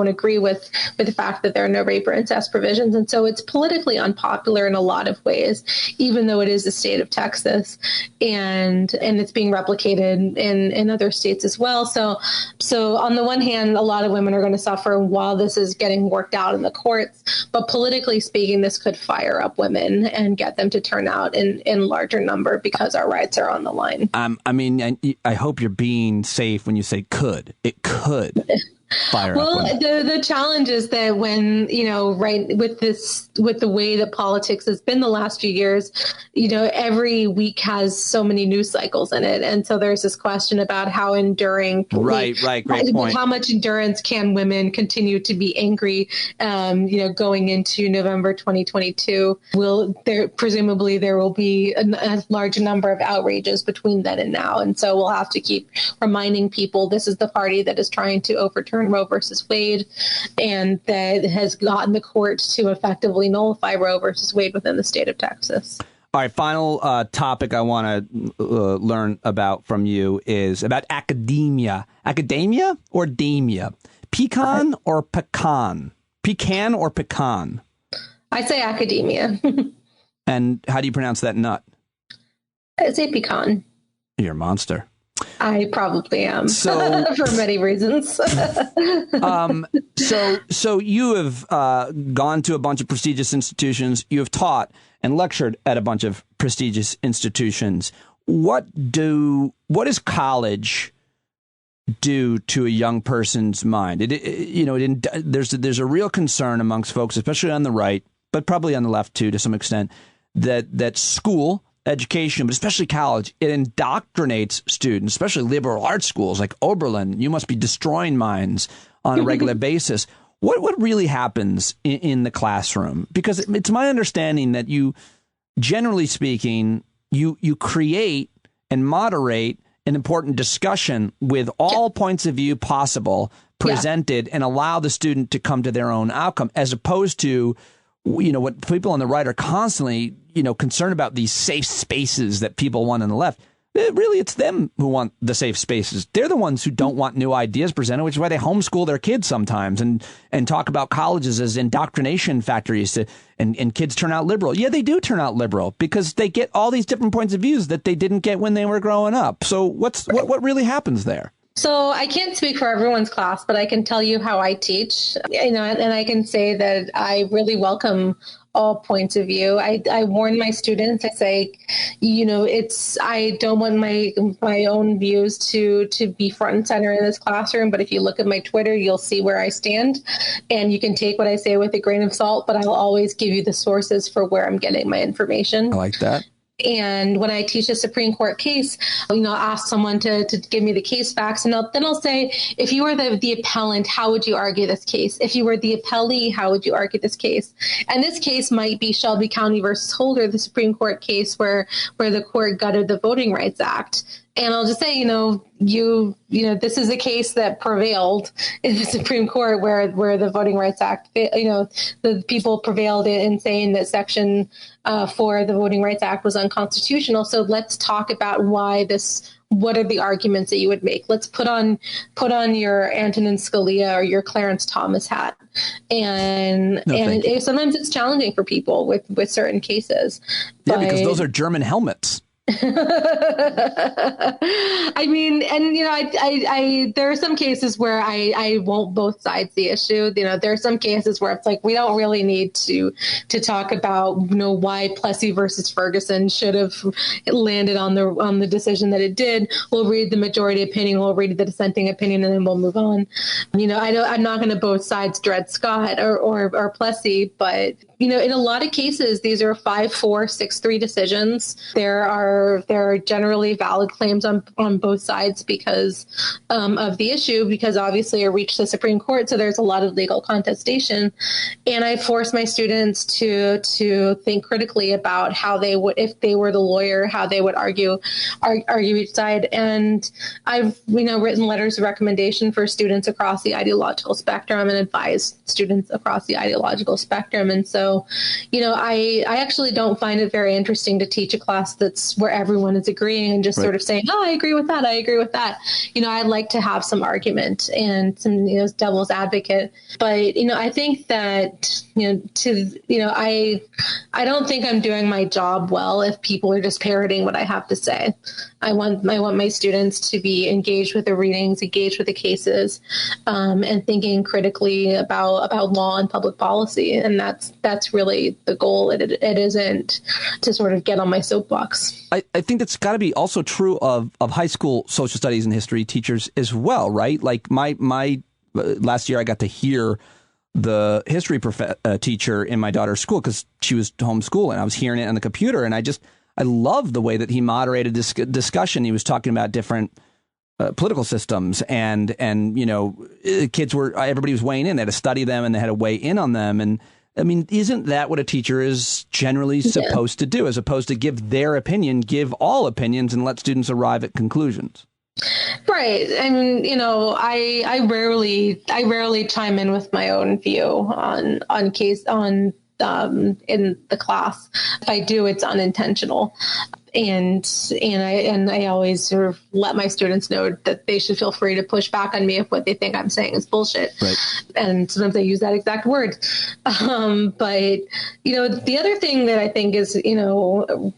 agree with the fact that there are no rape or incest provisions. And so it's politically unpopular in a lot of ways, even though it is the state of Texas, and it's being replicated in other states as well. So on the one hand, a lot of women are going to suffer while this is getting worked out in the courts. But politically speaking, this could fire up women and get them to turn out in larger number because our rights are on the line. I hope you're being safe when you say could. It could fire up. Well, the challenge is that when, with the way that politics has been the last few years, every week has so many news cycles in it. And so there's this question about how enduring. Great point. How much endurance can women continue to be angry, going into November 2022? Presumably there will be a large number of outrages between then and now. And so we'll have to keep reminding people this is the party that is trying to overturn Roe versus Wade, and that has gotten the court to effectively nullify Roe versus Wade within the state of Texas. All right, final topic I want to learn about from you is about academia. Academia or damia? Pecan or pecan? Pecan or pecan? I say academia. And how do you pronounce that nut? I say pecan. You're a monster. I probably am, for many reasons. So you have gone to a bunch of prestigious institutions. You have taught and lectured at a bunch of prestigious institutions. What does college do to a young person's mind? There's a real concern amongst folks, especially on the right, but probably on the left too, to some extent, that school, education, but especially college, it indoctrinates students, especially liberal arts schools like Oberlin. You must be destroying minds on a regular basis. What really happens in the classroom? Because it's my understanding that you, generally speaking, you create and moderate an important discussion with all points of view possible presented and allow the student to come to their own outcome, as opposed to what people on the right are constantly, concerned about, these safe spaces that people want on the left. It's them who want the safe spaces. They're the ones who don't want new ideas presented, which is why they homeschool their kids sometimes and talk about colleges as indoctrination factories and kids turn out liberal. Yeah, they do turn out liberal because they get all these different points of views that they didn't get when they were growing up. So what really happens there? So I can't speak for everyone's class, but I can tell you how I teach, and I can say that I really welcome all points of view. I warn my students. I say, I don't want my own views to be front and center in this classroom. But if you look at my Twitter, you'll see where I stand, and you can take what I say with a grain of salt. But I'll always give you the sources for where I'm getting my information. I like that. And when I teach a Supreme Court case, I'll ask someone to give me the case facts. And then I'll say, if you were the appellant, how would you argue this case? If you were the appellee, how would you argue this case? And this case might be Shelby County versus Holder, the Supreme Court case where the court gutted the Voting Rights Act. And I'll just say, this is a case that prevailed in the Supreme Court where the Voting Rights Act, the people prevailed in saying that Section 4 of the Voting Rights Act was unconstitutional. So let's talk about what are the arguments that you would make? Let's put on your Antonin Scalia or your Clarence Thomas hat. And sometimes it's challenging for people with certain cases. Yeah, because those are German helmets. I mean, and I there are some cases where I won't both sides the issue. There are some cases where it's like we don't really need to talk about why Plessy versus Ferguson should have landed on the decision that it did. We'll read the majority opinion, we'll read the dissenting opinion, and then we'll move on. I'm not going to both sides Dred Scott or Plessy, but in a lot of cases, these are 5-4, 6-3 decisions. There are generally valid claims on both sides because of the issue, because obviously it reached the Supreme Court, so there's a lot of legal contestation. And I force my students to think critically about how they would, if they were the lawyer, how they would argue each side. And I've written letters of recommendation for students across the ideological spectrum and advised students across the ideological spectrum. And so, I actually don't find it very interesting to teach a class that's where everyone is agreeing and just sort of saying, oh, I agree with that. I agree with that. I'd like to have some argument and some, devil's advocate. But, I think that, I don't think I'm doing my job well if people are just parroting what I have to say. I want my students to be engaged with the readings, engaged with the cases, and thinking critically about law and public policy. And that's really the goal. It isn't to sort of get on my soapbox. I think that's got to be also true of high school social studies and history teachers as well, right? Like my last year, I got to hear the history teacher in my daughter's school because she was homeschooling. I was hearing it on the computer, and I love the way that he moderated this discussion. He was talking about different political systems, and everybody was weighing in. They had to study them, and they had to weigh in on them. And I mean, isn't that what a teacher is generally supposed to do, as opposed to give their opinion, give all opinions, and let students arrive at conclusions? Right. I mean, I rarely chime in with my own view on in the class. If I do, it's unintentional. And I always sort of let my students know that they should feel free to push back on me if what they think I'm saying is bullshit. Right. And sometimes I use that exact word. But, the other thing that I think is,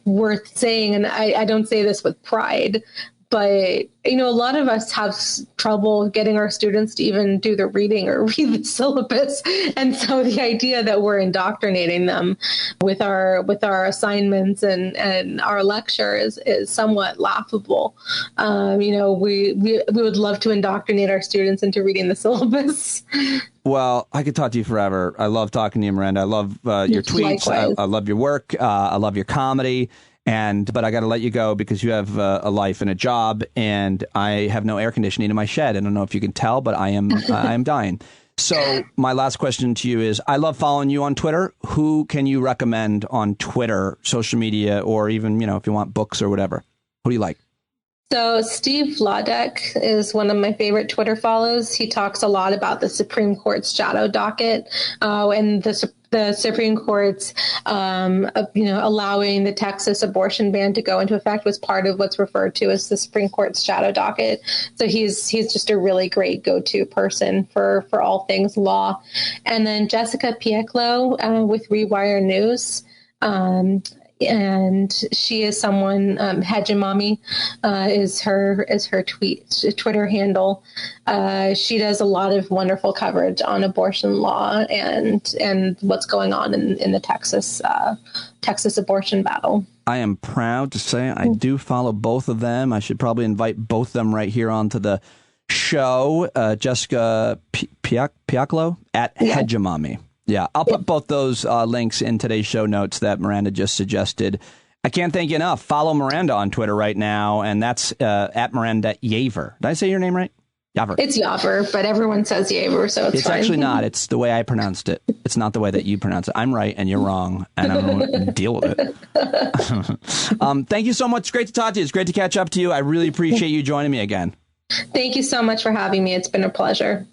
worth saying, and I don't say this with pride, but, a lot of us have trouble getting our students to even do the reading or read the syllabus. And so the idea that we're indoctrinating them with our assignments and our lecture is somewhat laughable. We would love to indoctrinate our students into reading the syllabus. Well, I could talk to you forever. I love talking to you, Miranda. I love your tweets. I love your work. I love your comedy. But I got to let you go because you have a life and a job, and I have no air conditioning in my shed. I don't know if you can tell, but I am dying. So my last question to you is, I love following you on Twitter. Who can you recommend on Twitter, social media, or even, if you want books or whatever? Who do you like? So Steve Vladek is one of my favorite Twitter follows. He talks a lot about the Supreme Court's shadow docket and the Supreme Court's, allowing the Texas abortion ban to go into effect was part of what's referred to as the Supreme Court's shadow docket. So he's just a really great go-to person for all things law. And then Jessica Pieklo with Rewire News. And she is someone, Hegemami is her Twitter handle. She does a lot of wonderful coverage on abortion law and what's going on in the Texas abortion battle. I am proud to say I do follow both of them. I should probably invite both of them right here onto the show. Jessica Pieklo at Hegemami. Yeah, I'll put both those links in today's show notes that Miranda just suggested. I can't thank you enough. Follow Miranda on Twitter right now, and that's at Miranda Yaver. Did I say your name right? Yaver. It's Yaver, but everyone says Yaver, so it's fine. It's actually not. It's the way I pronounced it. It's not the way that you pronounce it. I'm right and you're wrong, and I'm going to deal with it. Thank you so much. It's great to talk to you. It's great to catch up to you. I really appreciate you joining me again. Thank you so much for having me. It's been a pleasure.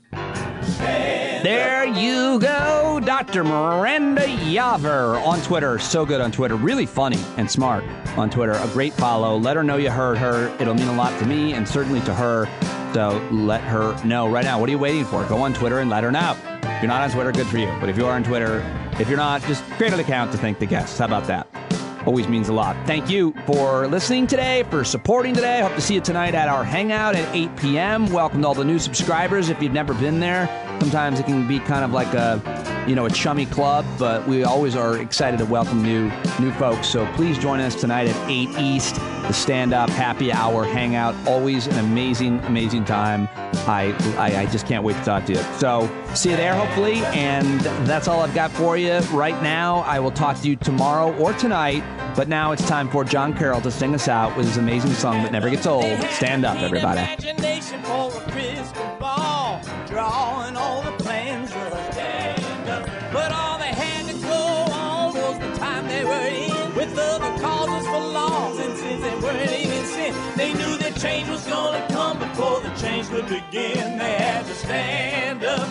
There you go, Dr. Miranda Yaver on Twitter. So good on Twitter. Really funny and smart on Twitter. A great follow. Let her know you heard her. It'll mean a lot to me and certainly to her. So let her know right now. What are you waiting for? Go on Twitter and let her know. If you're not on Twitter, good for you. But if you are on Twitter, if you're not, just create an account to thank the guests. How about that? Always means a lot. Thank you for listening today, for supporting today. Hope to see you tonight at our Hangout at 8 p.m. Welcome to all the new subscribers. If you've never been there, sometimes it can be kind of like a chummy club, but we always are excited to welcome new folks. So please join us tonight at 8 East, the stand-up happy hour hangout. Always an amazing, amazing time. I just can't wait to talk to you. So see you there, hopefully. And that's all I've got for you right now. I will talk to you tomorrow or tonight. But now it's time for John Carroll to sing us out with his amazing song that never gets old. Stand up, everybody. Imagination for a crystal ball, drawing all the plans of a stand up. But all they had to go on was the time they were in, with other causes for laws, and since they weren't even sin, they knew that change was gonna come before the change could begin. They had to stand up.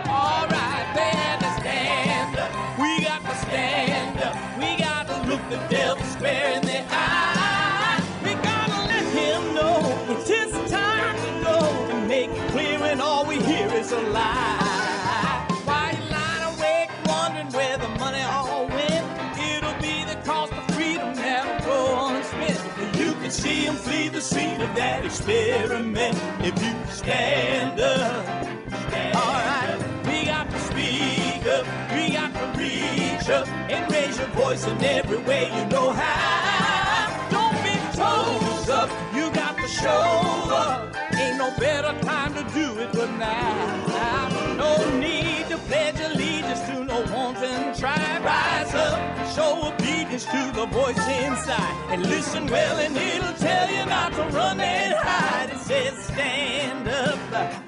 All right, they had to stand up. We got to stand up. We got to look the devil square in the eye. We gotta let him know it's his time to go, and make it clear when all we hear is a lie. Why you lying awake wondering where the money all went? It'll be the cost of freedom that'll go unspent. You can see him flee the scene of that experiment if you stand up. Alright, we got to speak up, we got to reach up and raise your voice in every way you know how. Don't be toes up, you got to show up. Ain't no better time to do it but now. No need to pledge allegiance to no wanton tribe. Rise up, show obedience to the voice inside, and listen well and it'll tell you not to run and hide. It says stand up.